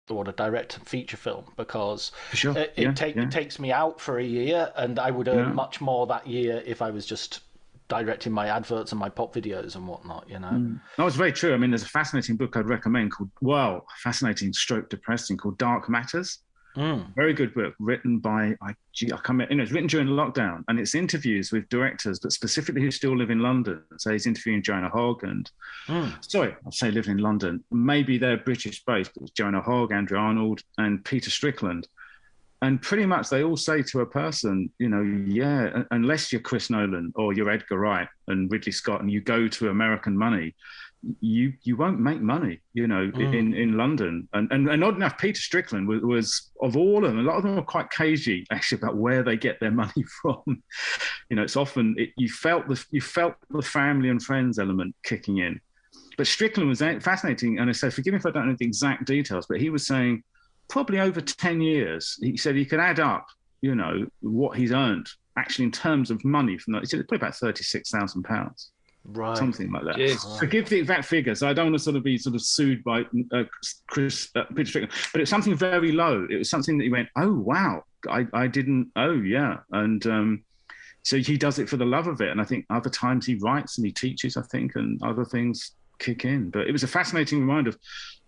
I want to direct a feature film because sure. it takes me out for a year, and I would earn much more that year if I was just directing my adverts and my pop videos and whatnot, No, it's very true. I mean, there's a fascinating book I'd recommend called, fascinating stroke depressing, called Dark Matters. Very good book, written by, it's written during lockdown, and it's interviews with directors, but specifically who still live in London. So he's interviewing Joanna Hogg and, sorry, I'll say live in London. Maybe they're British based, but it's Joanna Hogg, Andrew Arnold, and Peter Strickland. And pretty much they all say to a person, unless you're Chris Nolan or you're Edgar Wright and Ridley Scott and you go to American money, you won't make money, in London. And odd enough, Peter Strickland was of all of them, a lot of them were quite cagey actually about where they get their money from. It's often you felt the family and friends element kicking in. But Strickland was fascinating, and I say, forgive me if I don't know the exact details, but he was saying probably over 10 years, he said he could add up, what he's earned actually in terms of money from that. He said it's probably about £36,000. Right. Something like that. Yes. Forgive the exact figures. I don't want to be sued by Peter Strickland, but it's something very low. It was something that he went, oh, wow, I didn't, oh, yeah. And so he does it for the love of it. And I think other times he writes and he teaches, I think, and other things kick in. But it was a fascinating reminder of,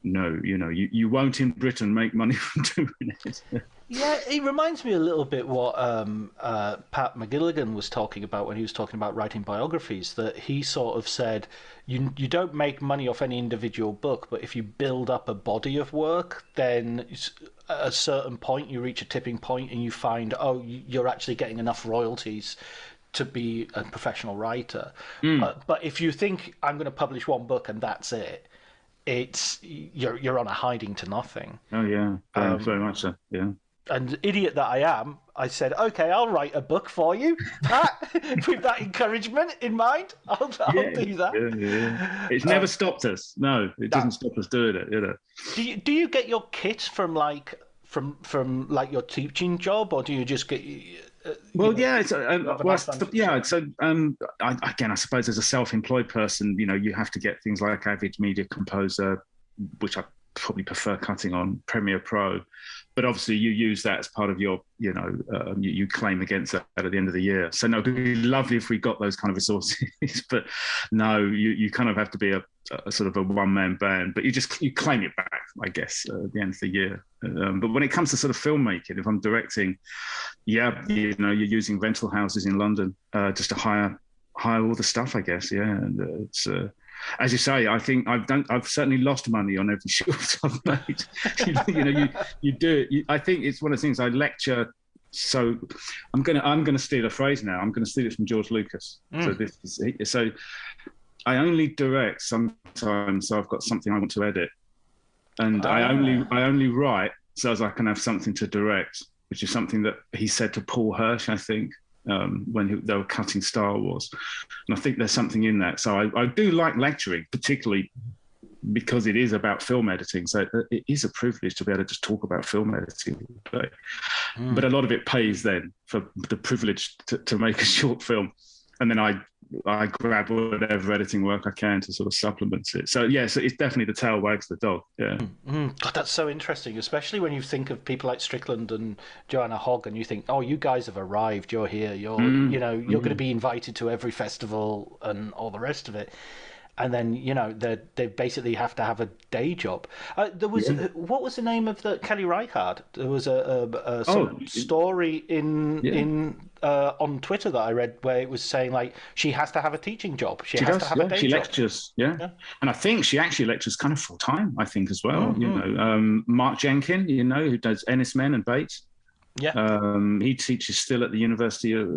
no, you won't in Britain make money from doing it. Yeah, it reminds me a little bit what Pat McGilligan was talking about when he was talking about writing biographies, that he sort of said, you don't make money off any individual book, but if you build up a body of work, then at a certain point you reach a tipping point and you find, you're actually getting enough royalties to be a professional writer. But if you think, I'm going to publish one book and that's it, you're on a hiding to nothing. Oh, yeah. Very much so, yeah. And idiot that I am, I said, okay, I'll write a book for you. With that encouragement in mind, I'll do that. Yeah. It's never stopped us. No, it doesn't stop us doing it. Do you get your kit from from your teaching job, or do you just get? I suppose as a self-employed person, you have to get things like Avid Media Composer, which I probably prefer cutting on Premiere Pro, but obviously you use that as part of your, you claim against that at the end of the year. So no, it'd be lovely if we got those kind of resources, but no, you kind of have to be a sort of a one-man band, but you claim it back, I guess, at the end of the year. But when it comes to sort of filmmaking, if I'm directing, you're using rental houses in London just to hire all the stuff, I guess. Yeah, and it's. As you say, I think I've certainly lost money on every short I've made. you do it. I think it's one of the things I lecture. So I'm gonna steal a phrase now. I'm gonna steal it from George Lucas. So I only direct sometimes. So I've got something I want to edit, and I only write so as I can have something to direct, which is something that he said to Paul Hirsch, I think. when they were cutting Star Wars. And I think there's something in that. So I do like lecturing, particularly because it is about film editing. So it is a privilege to be able to just talk about film editing all day. But a lot of it pays then for the privilege to make a short film. And then I grab whatever editing work I can to sort of supplement it. So so it's definitely the tail wags the dog. Yeah. God, that's so interesting, especially when you think of people like Strickland and Joanna Hogg, and you think, oh, you guys have arrived. You're here. You're going to be invited to every festival and all the rest of it. And then they basically have to have a day job. There was what was the name of the Kelly Reichardt? There was a story in on Twitter that I read where it was saying like she has to have a teaching job. She has to have a day job. She lectures, and I think she actually lectures kind of full time. I think as well. Mark Jenkin, who does Ennis Men and Bates. Yeah, he teaches still at the University of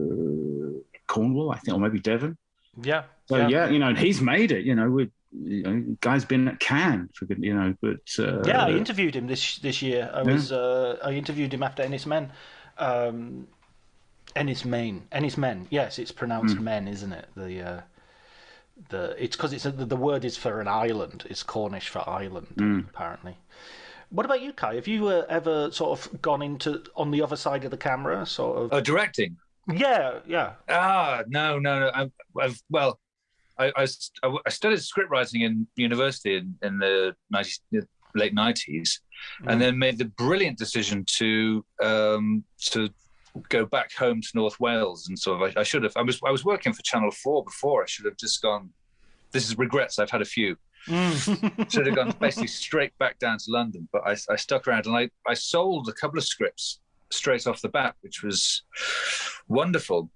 Cornwall, I think, or maybe Devon. Yeah. So he's made it. Guy's been at Cannes for good. But I interviewed him this year. I interviewed him after Ennis Men. Ennis Men. Yes, it's pronounced men, isn't it? It's because the word is for an island. It's Cornish for island, apparently. What about you, Kai? Have you ever sort of gone into on the other side of the camera, sort of? Oh, directing. Yeah. No. I studied script writing in university in the late 90s, and then made the brilliant decision to go back home to North Wales. And sort of, I should have. I was working for Channel 4 before. I should have just gone. This is regrets. I've had a few. Should have gone basically straight back down to London, but I stuck around, and I sold a couple of scripts straight off the bat, which was wonderful.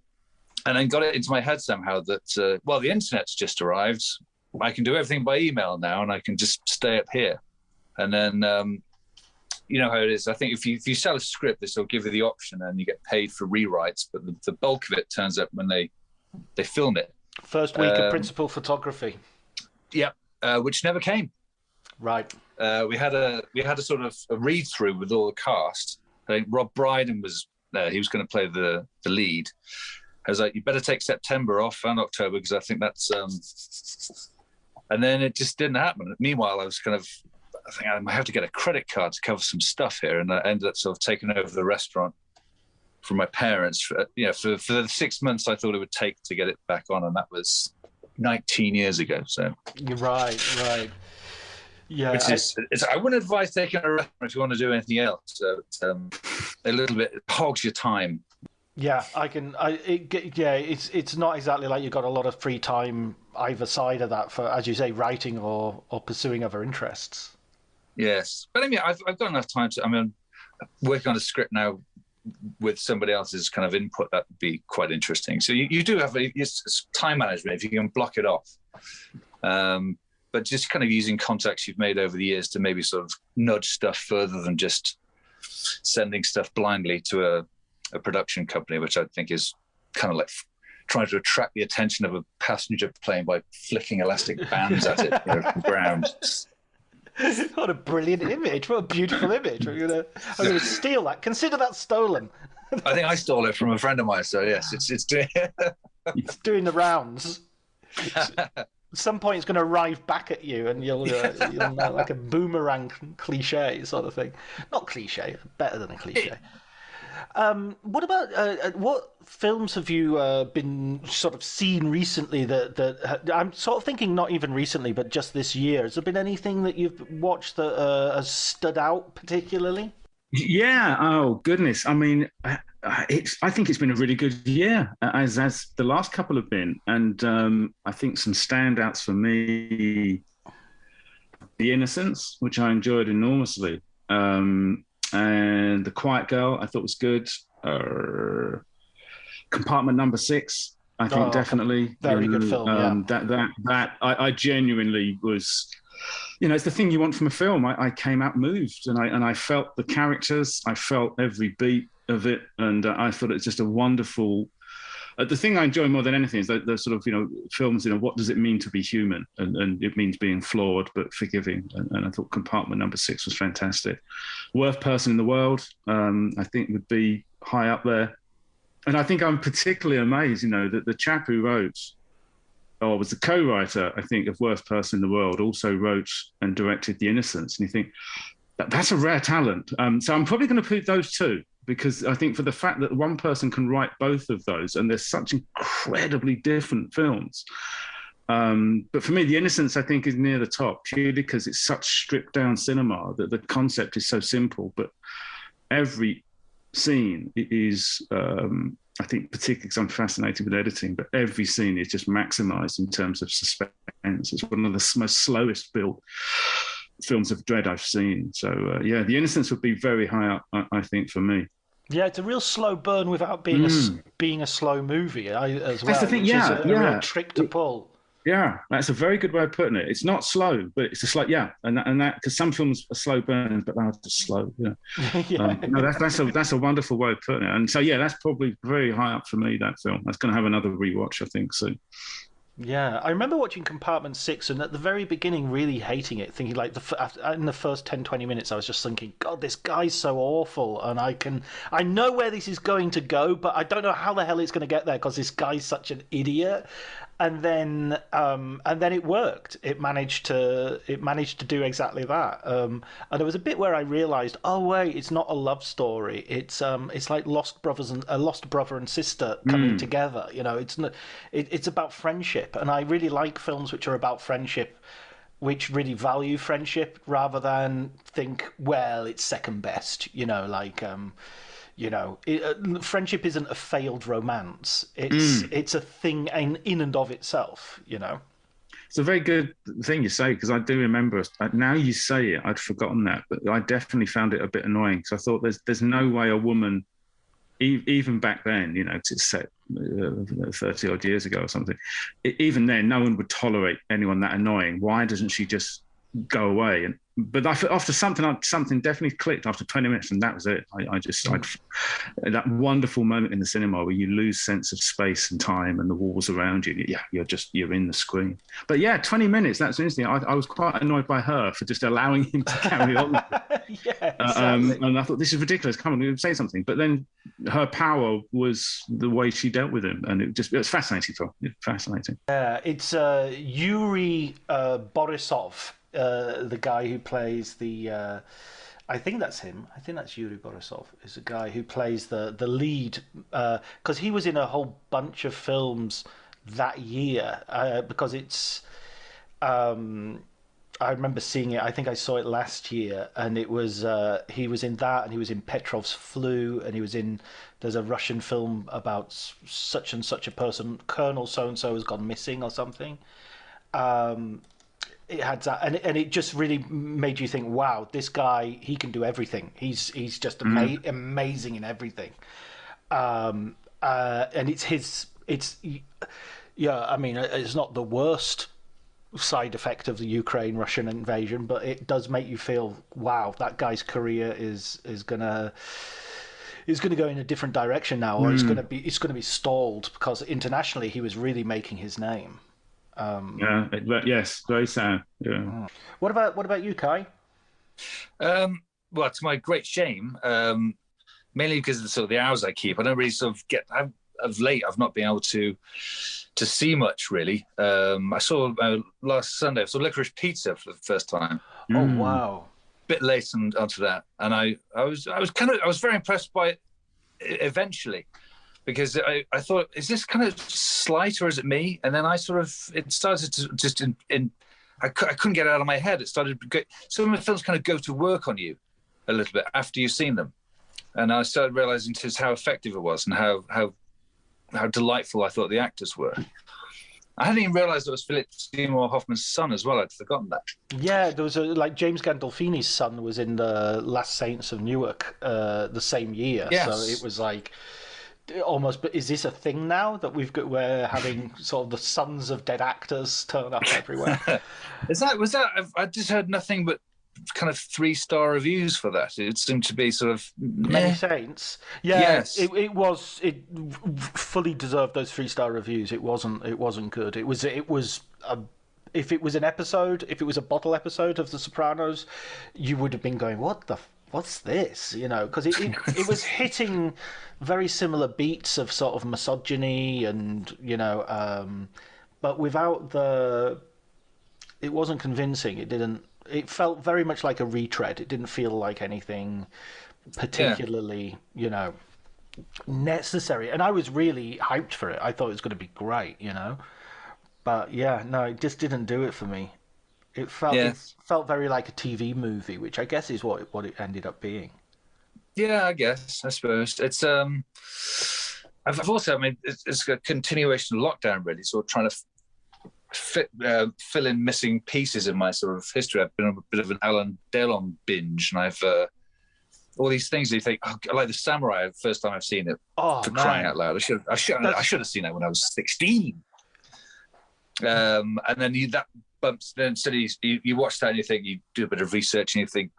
And then got it into my head somehow that, the internet's just arrived. I can do everything by email now, and I can just stay up here. And then, you know how it is. I think if you sell a script, they'll give you the option, and you get paid for rewrites. But the bulk of it turns up when they film it. First week of principal photography. Yep, which never came. Right. We had a sort of a read through with all the cast. I think Rob Brydon was there. He was going to play the lead. I was like, you better take September off and October, because I think that's... And then it just didn't happen. Meanwhile, I think I might have to get a credit card to cover some stuff here. And I ended up sort of taking over the restaurant from my parents. For the 6 months I thought it would take to get it back on. And that was 19 years ago. So You're right. Yeah, I wouldn't advise taking a restaurant if you want to do anything else. So a little bit, it hogs your time. Yeah, it's not exactly like you've got a lot of free time either side of that for, as you say, writing or pursuing other interests. Yes, but I mean, I've got enough time to. I mean, working on a script now with somebody else's kind of input, that would be quite interesting. So you do have time management if you can block it off. But just kind of using contacts you've made over the years to maybe sort of nudge stuff further than just sending stuff blindly to a production company, which I think is kind of like trying to attract the attention of a passenger plane by flicking elastic bands at it from the ground. What a brilliant image. What a beautiful image. I'm gonna steal that. Consider that stolen. I think I stole it from a friend of mine, so yes, it's doing it's doing the rounds. At some point it's going to arrive back at you, and you'll like a boomerang cliche sort of thing. Not cliche, better than a cliche. What about what films have you been sort of seen recently that I'm sort of thinking not even recently, but just this year? Has there been anything that you've watched that has stood out particularly? Yeah. Oh goodness. I mean, I think it's been a really good year, as the last couple have been, and I think some standouts for me: The Innocents, which I enjoyed enormously. And The Quiet Girl, I thought was good. Compartment Number 6, I think definitely very good film. That I genuinely was, it's the thing you want from a film. I came out moved, and I felt the characters, I felt every beat of it, and I thought it's just a wonderful. The thing I enjoy more than anything is the sort of, films, what does it mean to be human? And it means being flawed but forgiving. And I thought Compartment Number 6 was fantastic. Worst Person in the World, I think would be high up there. And I think I'm particularly amazed, that the chap who wrote, or was the co-writer, I think, of Worst Person in the World, also wrote and directed The Innocents. And you think, that's a rare talent. So I'm probably going to put those two, because I think for the fact that one person can write both of those, and they're such incredibly different films. But for me, The Innocents, I think, is near the top, purely because it's such stripped down cinema that the concept is so simple, but every scene is, I think, particularly because I'm fascinated with editing, but every scene is just maximized in terms of suspense. It's one of the most slowest built films of dread I've seen. So, The Innocents would be very high up, I think, for me. Yeah, it's a real slow burn without being a slow movie as well. That's the thing, which is a real trick to pull. Yeah, that's a very good way of putting it. It's not slow, but it's a slow, and that because some films are slow burns, but they're just slow. That's a wonderful way of putting it. And so, that's probably very high up for me. That film. That's going to have another rewatch, I think, soon. Yeah, I remember watching Compartment 6 and at the very beginning really hating it, thinking like in the first 10, 20 minutes I was just thinking, God, this guy's so awful, and I know where this is going to go, but I don't know how the hell it's going to get there because this guy's such an idiot. And then it worked. It managed to do exactly that. And there was a bit where I realised, oh wait, it's not a love story. It's like lost brother and sister coming together. It's about friendship, and I really like films which are about friendship, which really value friendship rather than think, well, it's second best. Friendship isn't a failed romance. It's a thing in and of itself. It's a very good thing you say, because I do remember. Now you say it, I'd forgotten that, but I definitely found it a bit annoying because I thought there's no way a woman, even back then, it's set 30 odd years ago or something. Even then, no one would tolerate anyone that annoying. Why doesn't she just go away? But after something definitely clicked after 20 minutes, and that was it. That wonderful moment in the cinema where you lose sense of space and time and the walls around you. You're in the screen. But 20 minutes, that's interesting. I was quite annoyed by her for just allowing him to carry on. Exactly. And I thought, this is ridiculous. Come on, say something. But then her power was the way she dealt with him, and it was fascinating. Fascinating. It's Yuri Borisov. The guy who plays the I think that's him. I think that's Yuri Borisov, is the guy who plays the lead, because he was in a whole bunch of films that year, because it's I remember seeing it. I think I saw it last year, and it was he was in that, and he was in Petrov's Flu, and he was in, there's a Russian film about such and such a person, Colonel so and so has gone missing or something. It had that, and it just really made you think, wow, this guy, he can do everything. He's just amazing in everything. And it's not the worst side effect of the Ukraine-Russian invasion, but it does make you feel, wow, that guy's career is gonna go in a different direction now, or it's gonna be stalled, because internationally he was really making his name. Yes, very sad. Yeah. What about you, Kai? Well, to my great shame, mainly because of sort of the hours I keep, I don't really sort of get. Of late, I've not been able to see much really. I saw last Sunday. I saw Licorice Pizza for the first time. Oh wow! Bit late onto that, and I was very impressed by it eventually. Because I thought, is this kind of slight or is it me? And then it started to just I couldn't get it out of my head. It started, some of the films kind of go to work on you a little bit after you've seen them. And I started realizing just how effective it was and how delightful I thought the actors were. I hadn't even realized it was Philip Seymour Hoffman's son as well. I'd forgotten that. Yeah, there was James Gandolfini's son was in the Last Saints of Newark the same year. Yes. So it was like, almost, but is this a thing now that we're having sort of the sons of dead actors turn up everywhere? Was that? I just heard nothing but kind of 3-star reviews for that. It seemed to be sort of Many Saints. Yeah, yes. It fully deserved those 3-star reviews. It wasn't good. It was if it was an episode, if it was a bottle episode of The Sopranos, you would have been going, what the what's this? You know, because it was hitting very similar beats of sort of misogyny and, you know, but without it wasn't convincing. It felt very much like a retread. It didn't feel like anything particularly, you know, necessary. And I was really hyped for it. I thought it was going to be great, you know. But yeah, no, it just didn't do it for me. It felt very like a TV movie, which I guess is what it ended up being. Yeah, I suppose it's I've also, I mean, it's a continuation of lockdown, really. Sort of trying to fill in missing pieces in my sort of history. I've been on a bit of an Alan Delon binge, and I've all these things that you think, oh, like the Samurai. The first time I've seen it, for crying out loud, I should have seen that when I was 16. And then that bumps. Then instead you watch that and you think, you do a bit of research and you think,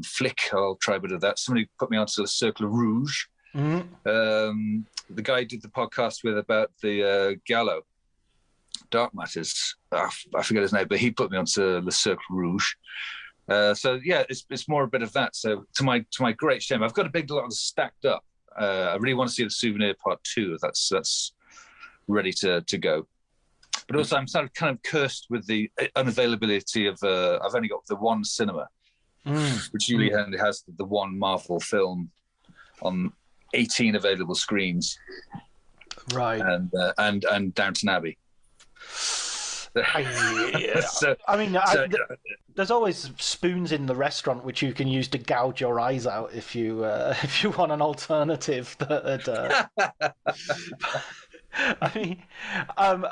Flick, I'll try a bit of that. Somebody put me onto the Cercle Rouge. Mm-hmm. The guy I did the podcast with about the Gallo, Dark Matters. I forget his name, but he put me onto the Cercle Rouge. So yeah, it's more a bit of that. So to my great shame, I've got a big lot stacked up. I really want to see the Souvenir Part 2. That's ready to go. But also, I'm sort of kind of cursed with the unavailability of. I've only got the one cinema, which usually only has the one Marvel film on 18 available screens, right? And Downton Abbey. Yeah. There's always spoons in the restaurant which you can use to gouge your eyes out if you want an alternative. I mean,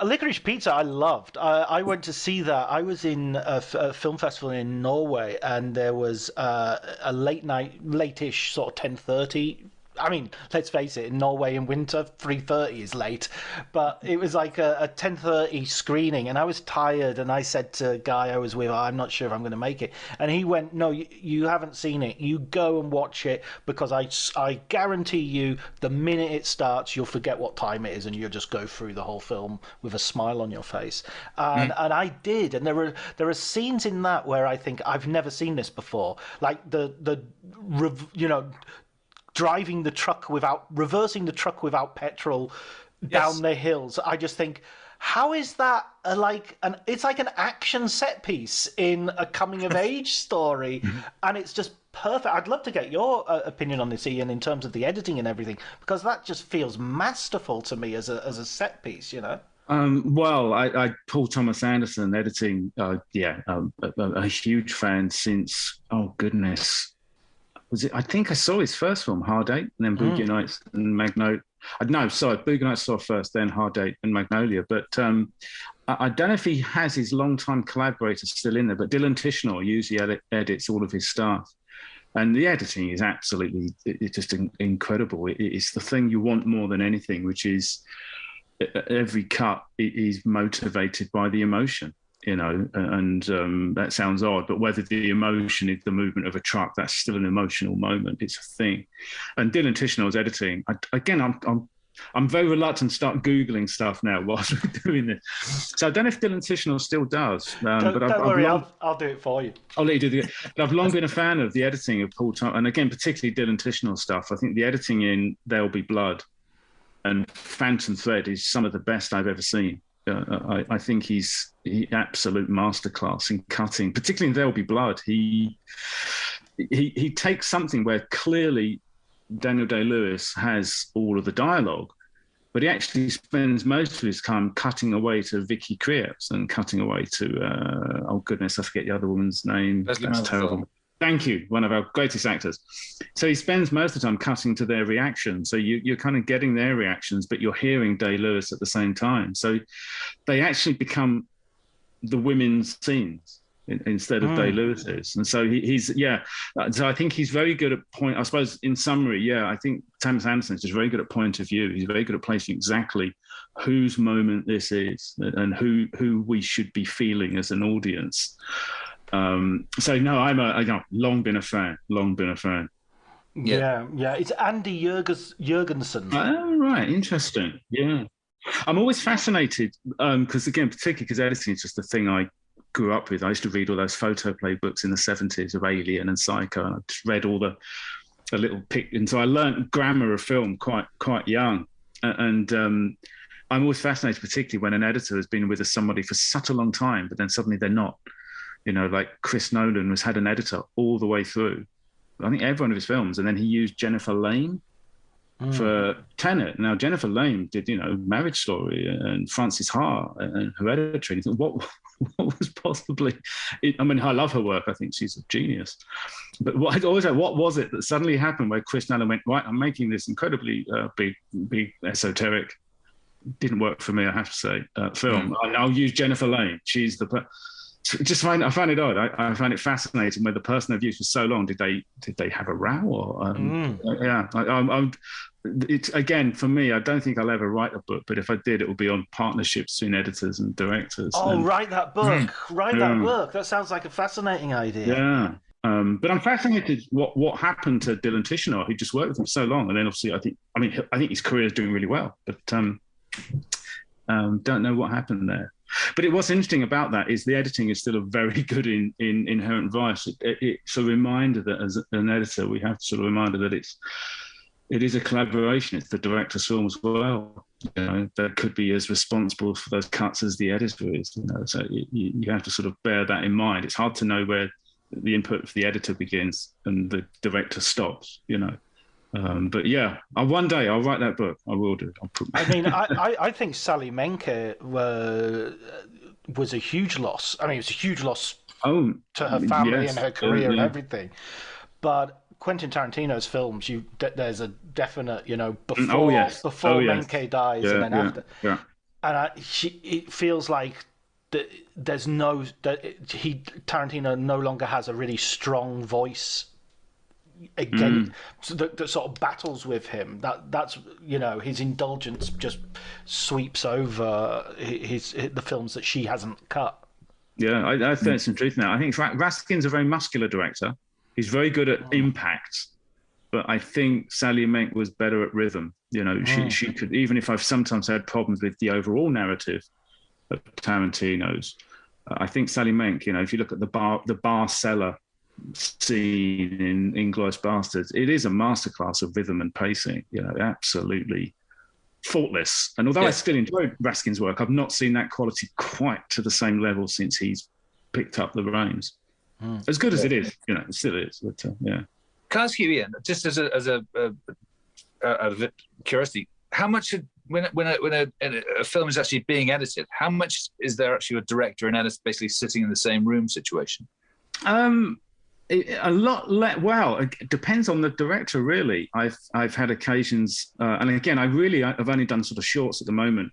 Licorice Pizza I loved. I went to see that. I was in a film festival in Norway, and there was a late-ish sort of 10:30. I mean, let's face it, in Norway in winter, 3:30 is late. But it was like a 10:30 screening, and I was tired, and I said to a guy I was with, I'm not sure if I'm going to make it. And he went, no, you haven't seen it. You go and watch it, because I guarantee you the minute it starts, you'll forget what time it is, and you'll just go through the whole film with a smile on your face. And I did. And there are scenes in that where I think, I've never seen this before. Like reversing the truck without petrol down the hills. I just think, how is that it's like an action set piece in a coming of age story, and it's just perfect. I'd love to get your opinion on this, Ian, in terms of the editing and everything, because that just feels masterful to me as a set piece, you know. Well, I Paul Thomas Anderson editing, a huge fan since, oh goodness. I think I saw his first film, Hard Eight, and then Boogie Nights and Magnolia. Boogie Nights saw first, then Hard Eight and Magnolia. But I don't know if he has his longtime collaborator still in there, but Dylan Tishnell usually edits all of his stuff. And the editing is absolutely, it's just incredible. It's the thing you want more than anything, which is every cut is motivated by the emotion. You know, and that sounds odd, but whether the emotion is the movement of a truck, that's still an emotional moment. It's a thing. And Dylan Tishnell's editing. I'm very reluctant to start Googling stuff now whilst we're doing this. So I don't know if Dylan Tishnell still does. Don't worry, I'll do it for you. I'll let you do it. But I've long been a fan of the editing of Paul Thomas, and again, particularly Dylan Tishnell stuff. I think the editing in There'll Be Blood and Phantom Thread is some of the best I've ever seen. I think he's absolute masterclass in cutting, particularly in There'll Be Blood. He takes something where clearly Daniel Day-Lewis has all of the dialogue, but he actually spends most of his time cutting away to Vicky Krieps and cutting away to, oh goodness, I forget the other woman's name. That's terrible. Thank you, one of our greatest actors. So he spends most of the time cutting to their reactions. So you're kind of getting their reactions, but you're hearing Day-Lewis at the same time. So they actually become the women's scenes instead of Day-Lewis's. And so he's so I think he's very good at I suppose in summary, I think Thomas Anderson is just very good at point of view. He's very good at placing exactly whose moment this is and who we should be feeling as an audience. So no, I've long been a fan. Yeah. It's Andy Jurgensen. Oh, right, interesting. Yeah, I'm always fascinated because again, particularly because editing is just the thing I grew up with. I used to read all those photoplay books in the 70s of Alien and Psycho, and I just read all the little pick. And so I learned grammar of film quite young. And I'm always fascinated, particularly when an editor has been with somebody for such a long time, but then suddenly they're not. You know, like Chris Nolan had an editor all the way through, I think, every one of his films. And then he used Jennifer Lane for Tenet. Now, Jennifer Lane did, Marriage Story and Frances Ha and Hereditary. What was possibly... I mean, I love her work. I think she's a genius. But what was it that suddenly happened where Chris Nolan went, right, I'm making this incredibly big esoteric, didn't work for me, I have to say, film. I'll use Jennifer Lane. She's the... I find it odd. I find it fascinating where the person they've used for so long, did they have a row? Or it's, again, for me, I don't think I'll ever write a book, but if I did, it would be on partnerships between editors and directors. Write that book. That book. That sounds like a fascinating idea. Yeah. But I'm fascinated what happened to Dylan Tichenor, who just worked with him so long, and then obviously I think his career is doing really well, but don't know what happened there. But what's interesting about that is the editing is still a very good in Inherent Vice. It's a reminder that as an editor, we have to sort of reminder that it is a collaboration. It's the director's film as well. That could be as responsible for those cuts as the editor is. So you have to sort of bear that in mind. It's hard to know where the input of the editor begins and the director stops. But yeah, one day I'll write that book. I will do. I think Sally Menke was a huge loss. I mean, it was a huge loss to her family and her career and everything. But Quentin Tarantino's films, there's a definite, before Menke dies and then after. Yeah. And it feels like Tarantino no longer has a really strong voice again that sort of battles with him. That's his indulgence just sweeps over the films that she hasn't cut. Yeah, I think there's some truth in that. I think Raskin's a very muscular director. He's very good at impact, but I think Sally Menke was better at rhythm. She could, even if I've sometimes had problems with the overall narrative of Tarantino's, I think Sally Menke, if you look at the bar cellar scene in Inglourious Basterds, it is a masterclass of rhythm and pacing, absolutely faultless. And although I still enjoy Raskin's work, I've not seen that quality quite to the same level since he's picked up the reins. As good as it is, it still is. But, yeah. Can I ask you, Ian, just as a curiosity, how much when a film is actually being edited, how much is there actually a director and editor basically sitting in the same room situation? A lot. Well, it depends on the director, really. I've had occasions, and again, I've only done sort of shorts at the moment.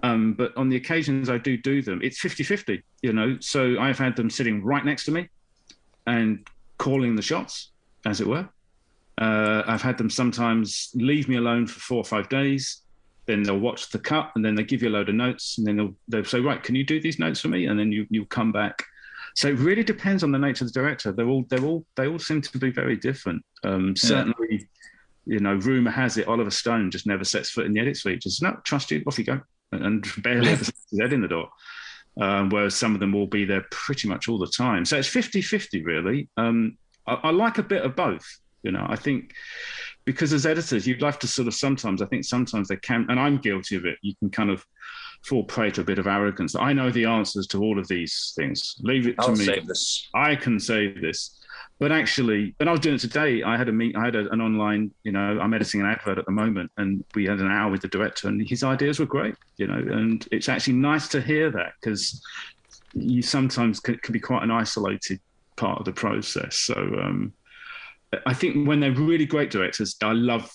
But on the occasions I do them, it's 50-50, So I've had them sitting right next to me and calling the shots, as it were. I've had them sometimes leave me alone for 4 or 5 days. Then they'll watch the cut, and then they give you a load of notes, and then they'll say, right, can you do these notes for me? And then you'll come back. So it really depends on the nature of the director. They all seem to be very different. Certainly, rumor has it Oliver Stone just never sets foot in the edit suite. Just no, trust you, off you go, and barely ever sets his head in the door. Whereas some of them will be there pretty much all the time. So it's 50-50 really. I like a bit of both. I think because as editors, you'd like to sort of sometimes they can, and I'm guilty of it. You can kind of fall prey to a bit of arrogance. I know the answers to all of these things. Leave it to me. Save this. I can save this. But actually, and I was doing it today. I had an online, I'm editing an advert at the moment, and we had an hour with the director, and his ideas were great, and it's actually nice to hear that, because you sometimes can be quite an isolated part of the process. So I think when they're really great directors, I love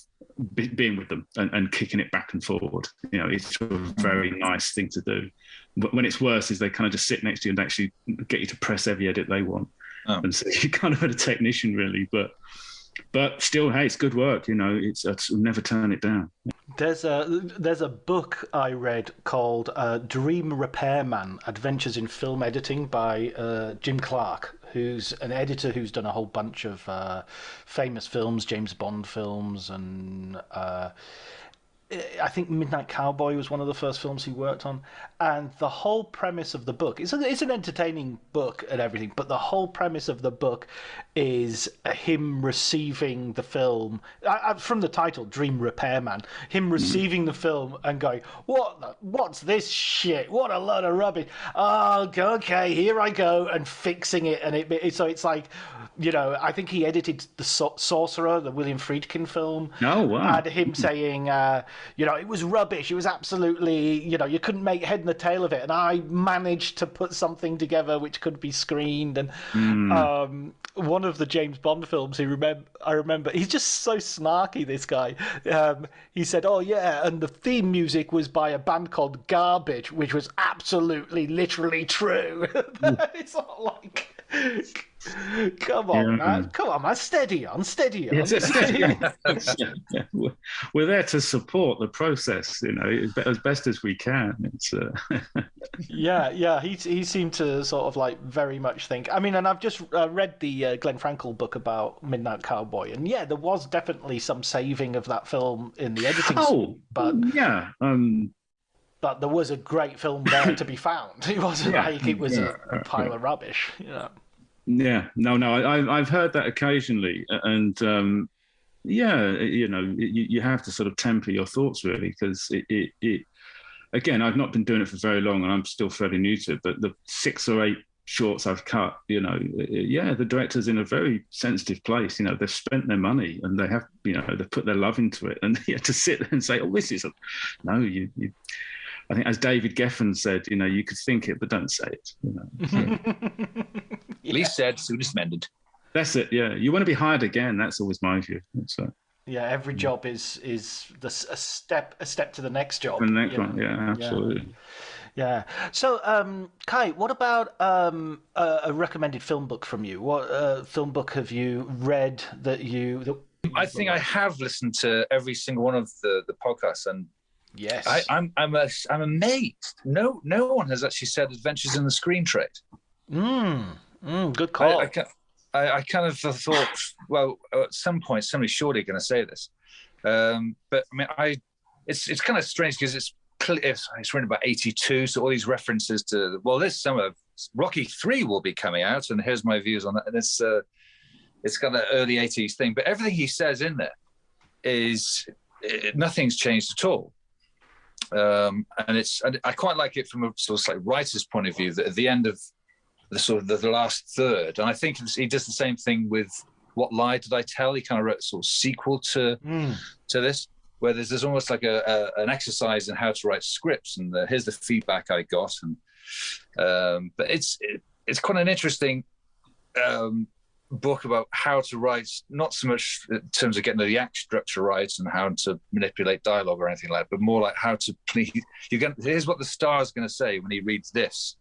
being with them and kicking it back and forward. It's a very nice thing to do. But when it's worse is they kind of just sit next to you and actually get you to press every edit they want. And so you kind of had a technician really, but still, hey, it's good work. It's never turn it down. There's a book I read called Dream Repairman: Adventures in Film Editing by Jim Clark, who's an editor who's done a whole bunch of famous films, James Bond films, and I think Midnight Cowboy was one of the first films he worked on, and the whole premise of the book, it's an entertaining book and everything, but the whole premise of the book is him receiving the film, from the title, Dream Repairman, him receiving the film and going, what's this shit? What a load of rubbish. Oh, okay, here I go, and fixing it, and so it's like, I think he edited The Sorcerer, the William Friedkin film. Oh, wow. And him saying, it was rubbish. It was absolutely, you couldn't make head and the tail of it. And I managed to put something together which could be screened. And one of the James Bond films, I remember, he's just so snarky, this guy. He said, oh, yeah, and the theme music was by a band called Garbage, which was absolutely, literally true. It's not like... Come on, man. Steady on. Yes, yeah. We're there to support the process, as best as we can. It's yeah. He seemed to sort of like very much think. I mean, and I've just read the Glenn Frankel book about Midnight Cowboy, and yeah, there was definitely some saving of that film in the editing. But yeah. But there was a great film there to be found. It wasn't like it was a pile of rubbish. Yeah, no. I've heard that occasionally, and you have to sort of temper your thoughts really, because it again, I've not been doing it for very long, and I'm still fairly new to it. But the 6 or 8 shorts I've cut, the director's in a very sensitive place. They've spent their money and they have, they've put their love into it, and to sit there and say, "Oh, this is you." I think, as David Geffen said, you could think it, but don't say it. Least said, soonest mended. That's it. Yeah, you want to be hired again. That's always my view. Yeah, every job is a step to the next job. The next one, yeah, absolutely. Yeah. So, Kai, what about a recommended film book from you? What film book have you read that you? I think I have listened to every single one of the podcasts, and yes, I'm amazed. No one has actually said Adventures in the Screen Trade. Good call. I kind of thought, well, at some point somebody's surely going to say this, but I mean, it's kind of strange because it's written about 82, so all these references to, well, this summer Rocky 3 will be coming out, and here's my views on that, and it's kind of early 80s thing, but everything he says in there is nothing's changed at all. And I quite like it from a sort of like writer's point of view, that at the end of the sort of the last third, and I think he does the same thing with What Lie Did I Tell? He kind of wrote a sort of sequel to this, where there's almost like an exercise in how to write scripts, and here's the feedback I got, and but it's quite an interesting book about how to write, not so much in terms of getting the act structure right and how to manipulate dialogue or anything like that, but more like how to please. Here's what the star is going to say when he reads this.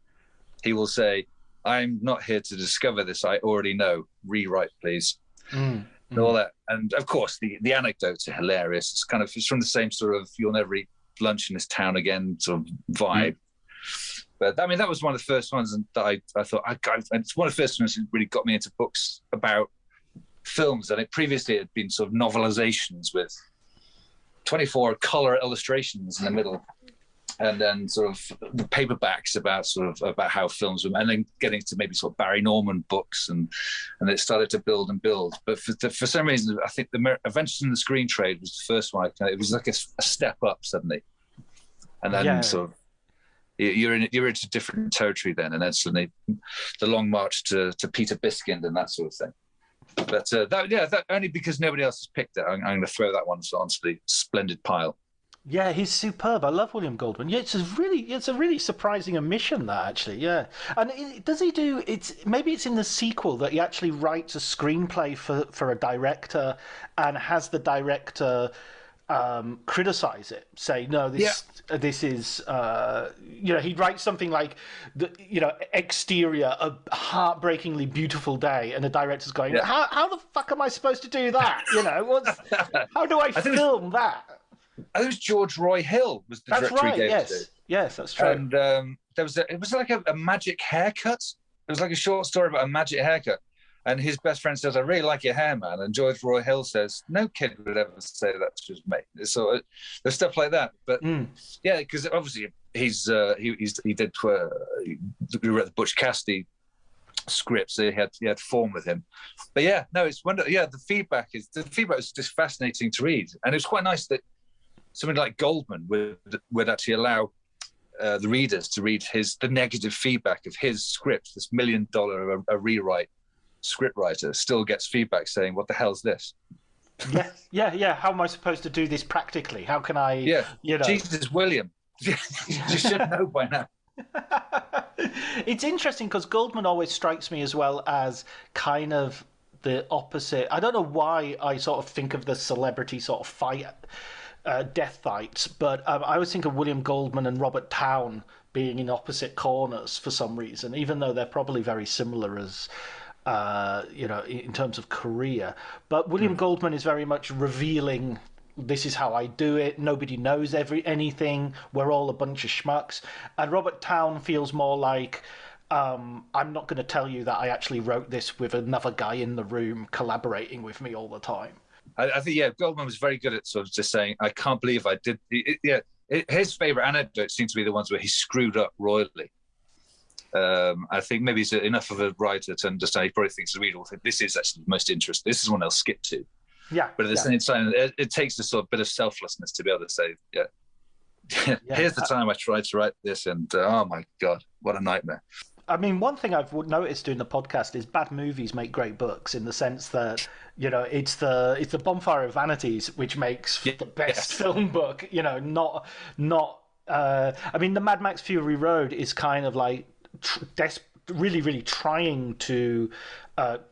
He will say, "I'm not here to discover this. I already know. Rewrite, please." And all that. And of course, the anecdotes are hilarious. It's from the same sort of "you'll never eat lunch in this town again" sort of vibe. But I mean, that was one of the first ones that I thought, it's one of the first ones that really got me into books about films. And previously it had been sort of novelizations with 24 color illustrations in the middle, and then sort of the paperbacks about how films were, and then getting to maybe sort of Barry Norman books, and it started to build and build. But for some reason, I think the Adventures in the Screen Trade was the first one. It was like a step up suddenly, and then sort of you're into different territory then, and then suddenly the Long March to Peter Biskind and that sort of thing. But that only because nobody else has picked it. I'm going to throw that one onto the splendid pile. Yeah, he's superb. I love William Goldwyn. Yeah, it's a really surprising omission, that, actually. Yeah, and does he do? Maybe it's in the sequel that he actually writes a screenplay for a director and has the director criticize it, say no, this is he'd write something like exterior, a heartbreakingly beautiful day, and the director's going, how the fuck am I supposed to do that? How do I film that? I think it was George Roy Hill was the director. That's right. He gave to. Yes, that's true. And it was like a magic haircut. It was like a short story about a magic haircut. And his best friend says, "I really like your hair, man." And George Roy Hill says, "No kid would ever say that to his mate." So there's stuff like that. But yeah, because obviously he wrote the Butch Cassidy script, so he had form with him. But yeah, no, it's wonderful. Yeah, the feedback was just fascinating to read, and it was quite nice that somebody like Goldman would actually allow the readers to read the negative feedback of his script. This $1 million a rewrite script writer still gets feedback saying, "What the hell's this?" Yeah. How am I supposed to do this practically? How can I? Yeah, Jesus, William, you should know by now. It's interesting because Goldman always strikes me as well as kind of the opposite. I don't know why I sort of think of the celebrity sort of fight, death fights, but I always think of William Goldman and Robert Towne being in opposite corners for some reason, even though they're probably very similar as in terms of career. But William Goldman is very much revealing, this is how I do it, nobody knows anything, we're all a bunch of schmucks. And Robert Towne feels more like, I'm not going to tell you that I actually wrote this with another guy in the room collaborating with me all the time. I think, Goldman was very good at sort of just saying, "I can't believe I did." His favourite anecdotes seem to be the ones where he screwed up royally. I think maybe he's enough of a writer to understand. He probably thinks the reader will think, this is actually the most interesting. This is one they'll skip to. Yeah. But at the same time, it takes a sort of bit of selflessness to be able to say, here's the time I tried to write this, and oh my God, what a nightmare. I mean, one thing I've noticed doing the podcast is bad movies make great books, in the sense that, it's the Bonfire of Vanities which makes the best film book. Not. I mean, the Mad Max Fury Road is kind of like really, really trying to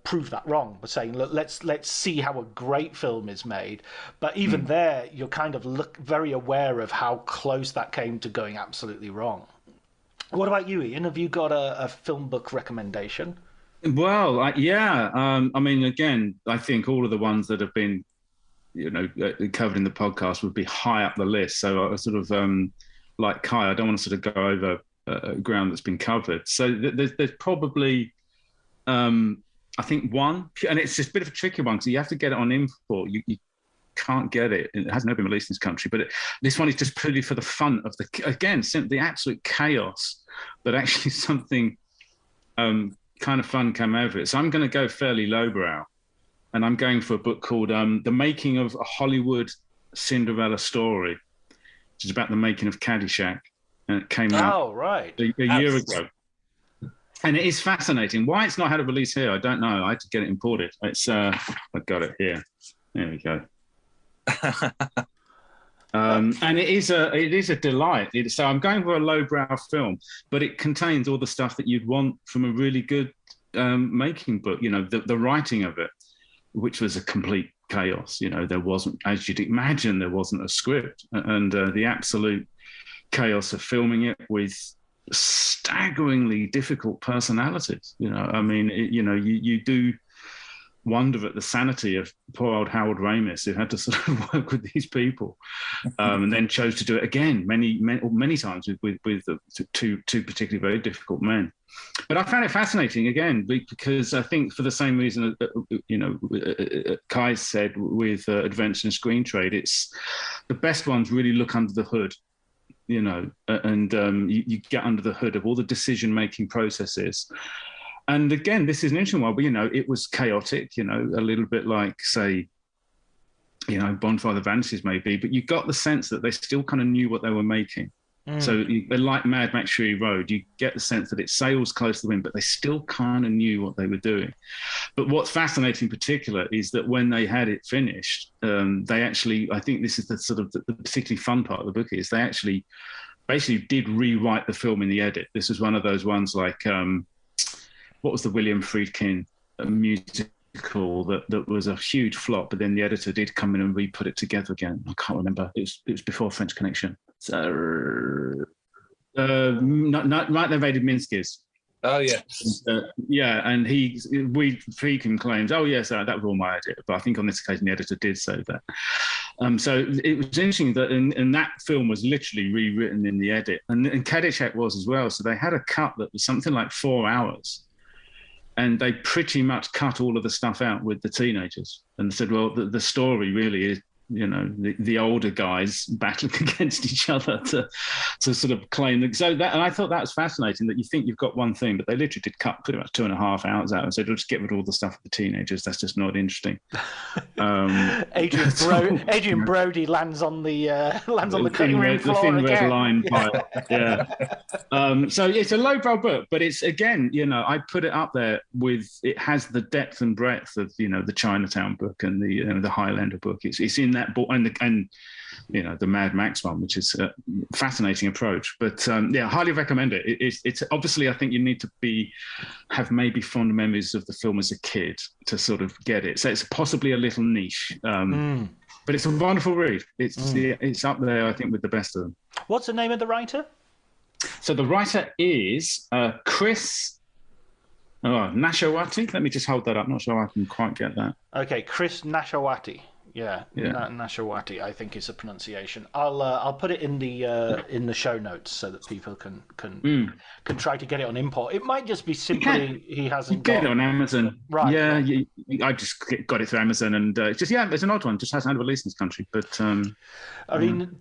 prove that wrong, by saying, look, let's see how a great film is made. But even there, you're kind of very aware of how close that came to going absolutely wrong. What about you, Ian? Have you got a film book recommendation? Well, I mean, again, I think all of the ones that have been, covered in the podcast would be high up the list. So I sort of, like Kai, I don't want to sort of go over ground that's been covered. So there's probably, I think one, and it's just a bit of a tricky one because you have to get it on import. You can't get it. It has not been released in this country, but this one is just purely for the fun of the absolute chaos, but actually something kind of fun came over it. So I'm going to go fairly lowbrow, and I'm going for a book called The Making of a Hollywood Cinderella Story, which is about the making of Caddyshack, and it came out a year ago. And it is fascinating. Why it's not had a release here, I don't know. I had to get it imported. It's I've got it here. There we go. And it is a delight. So I'm going for a lowbrow film, but it contains all the stuff that you'd want from a really good making book. The writing of it, which was a complete chaos. There wasn't, as you'd imagine, there wasn't a script, and the absolute chaos of filming it with staggeringly difficult personalities. I mean, you do wonder at the sanity of poor old Harold Ramis, who had to sort of work with these people, and then chose to do it again many times with two particularly very difficult men. But I found it fascinating again because I think for the same reason Kai said with Adventure in Screen Trade, it's the best ones really look under the hood, and you get under the hood of all the decision-making processes. And again, this is an interesting one, but, it was chaotic, a little bit like, say, Bonfire of the Vanities maybe, but you got the sense that they still kind of knew what they were making. So like Mad Max Fury Road, you get the sense that it sails close to the wind, but they still kind of knew what they were doing. But what's fascinating in particular is that when they had it finished, they actually, I think this is the sort of the particularly fun part of the book, is they actually basically did rewrite the film in the edit. This was one of those ones like, what was the William Friedkin musical that was a huge flop, but then the editor did come in and re-put it together again. I can't remember. It was before French Connection. So, not Renovated Minsky's. Oh yeah, and Friedkin claims, oh yes, that was all my idea. But I think on this occasion the editor did say that. So it was interesting that, and that film was literally rewritten in the edit, and Caddyshack was as well. So they had a cut that was something like 4 hours. and they pretty much cut all of the stuff out with the teenagers and said, well, the story really is, the older guys battling against each other to sort of claim that. So that, and I thought that was fascinating, that you think you've got one thing, but they literally did cut pretty much 2.5 hours out and said, we'll just get rid of all the stuff with the teenagers. That's just not interesting. Adrian Brody lands on the cutting room floor. The thin again. red line pile. Yeah. So it's a lowbrow book, but it's, again, I put it up there with, it has the depth and breadth of, the Chinatown book and the Highlander book. It's in that book, and the Mad Max one, which is a fascinating approach. But highly recommend it. It's obviously, I think you need to have maybe fond memories of the film as a kid to sort of get it. So it's possibly a little niche, but it's a wonderful read. It's up there, I think, with the best of them. What's the name of the writer? So the writer is Chris Nashawati. Let me just hold that up. Not sure I can quite get that. Okay, Chris Nashawati. Yeah. Nashawati, I think is the pronunciation. I'll put it in the show notes so that people can try to get it on import. It might just be simply he hasn't got it on Amazon. Right. Yeah, right. I just got it through Amazon, and it's just there's an odd one. Just hasn't had a release in this country. But I mean.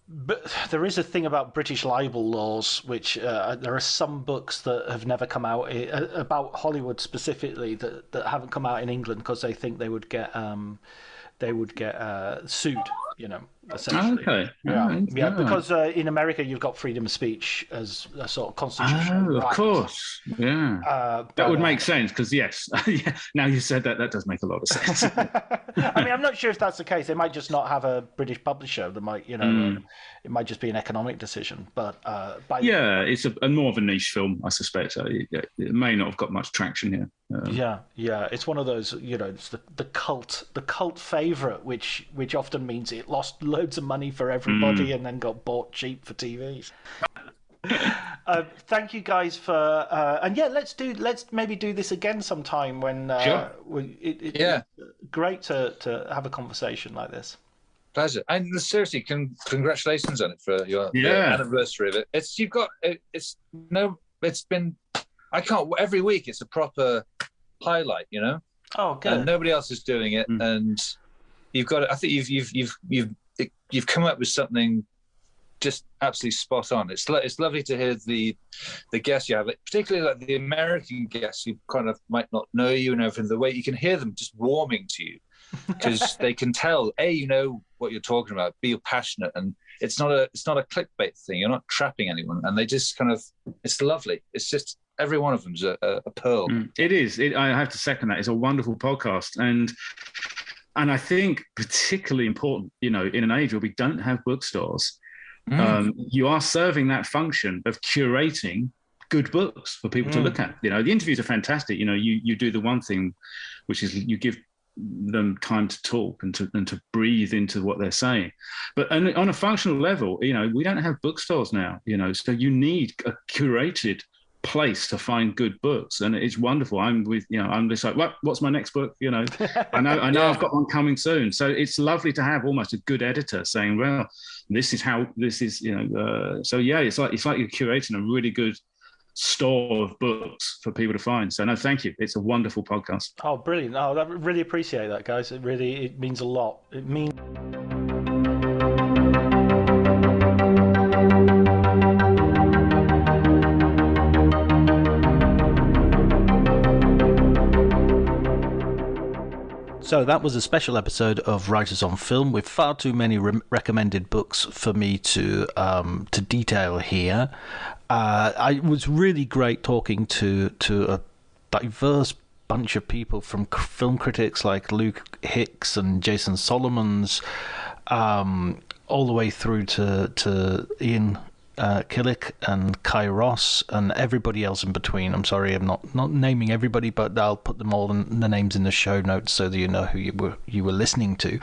But there is a thing about British libel laws, which there are some books that have never come out about Hollywood specifically that haven't come out in England because they think they would get sued, essentially. Okay. Yeah, because in America you've got freedom of speech as a sort of constitutional right. Of course, yeah. That would make sense because yes, now you said that does make a lot of sense. I mean, I'm not sure if that's the case. They might just not have a British publisher. They might, it might just be an economic decision. But it's a more of a niche film, I suspect. It may not have got much traction here. It's one of those, it's the cult favorite, which often means it lost loads of money for everybody and then got bought cheap for TVs. Thank you guys for let's maybe do this again sometime when sure. It's great to have a conversation like this. Pleasure. And seriously, congratulations on it for your anniversary of it. Every week it's a proper highlight, Oh, good. And nobody else is doing it, and you've got it. I think you've come up with something just absolutely spot on. It's lovely to hear the guests you have, particularly like the American guests who kind of might not know you and everything. The way you can hear them just warming to you because they can tell what you're talking about. Be passionate, and it's not a clickbait thing. You're not trapping anyone, and they just kind of. It's lovely. It's just. Every one of them's a pearl. It is. I have to second that. It's a wonderful podcast, and I think particularly important. In an age where we don't have bookstores, you are serving that function of curating good books for people to look at. The interviews are fantastic. You do the one thing, which is you give them time to talk and to breathe into what they're saying. But on a functional level, we don't have bookstores now. So you need a curated place to find good books, and it's wonderful. I'm just like, what's my next book? I know I've got one coming soon. So it's lovely to have almost a good editor saying, well, this is how this is. It's like you're curating a really good store of books for people to find. So no, thank you. It's a wonderful podcast. Oh, brilliant! I really appreciate that, guys. It means a lot. It means. So that was a special episode of Writers on Film with far too many recommended books for me to detail here. It was really great talking to a diverse bunch of people, from film critics like Luke Hicks and Jason Solomons, all the way through to Ian Killick and Kai Ross and everybody else in between. I'm sorry, I'm not naming everybody, but I'll put them all in the names in the show notes so that you know who you were listening to.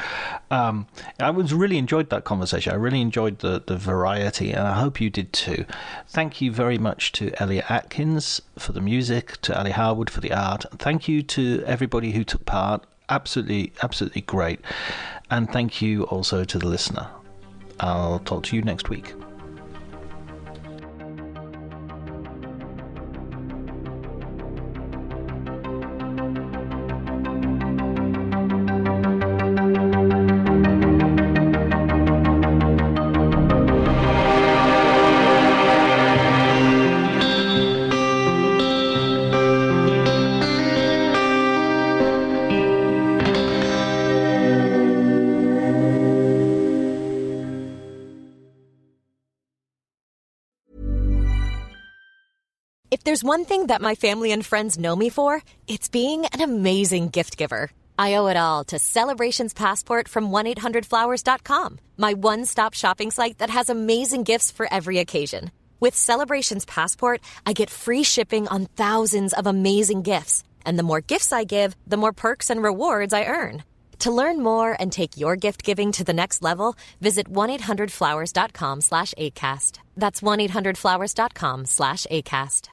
I really enjoyed that conversation. I really enjoyed the variety, and I hope you did too. Thank you very much to Elliot Atkins for the music, to Ali Harwood for the art. Thank you to everybody who took part. Absolutely great. And thank you also to the listener. I'll talk to you next week. If there's one thing that my family and friends know me for, it's being an amazing gift giver. I owe it all to Celebrations Passport from 1-800-Flowers.com, my one-stop shopping site that has amazing gifts for every occasion. With Celebrations Passport, I get free shipping on thousands of amazing gifts. And the more gifts I give, the more perks and rewards I earn. To learn more and take your gift giving to the next level, visit 1-800-Flowers.com/ACAST. That's 1-800-Flowers.com/ACAST.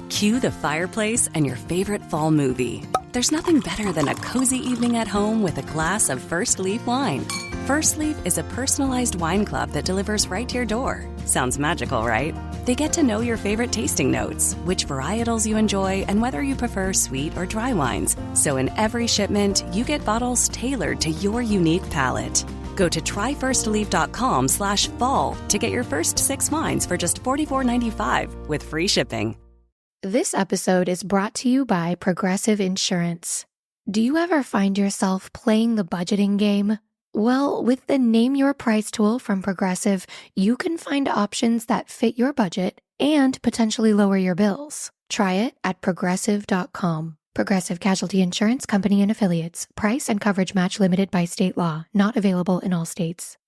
Cue the fireplace and your favorite fall movie. There's nothing better than a cozy evening at home with a glass of First Leaf wine. First Leaf is a personalized wine club that delivers right to your door. Sounds magical, right? They get to know your favorite tasting notes, which varietals you enjoy, and whether you prefer sweet or dry wines. So in every shipment, you get bottles tailored to your unique palate. Go to tryfirstleaf.com/fall to get your first 6 wines for just $44.95 with free shipping. This episode is brought to you by Progressive Insurance. Do you ever find yourself playing the budgeting game? Well, with the Name Your Price tool from Progressive, you can find options that fit your budget and potentially lower your bills. Try it at Progressive.com. Progressive Casualty Insurance Company and Affiliates. Price and coverage match limited by state law. Not available in all states.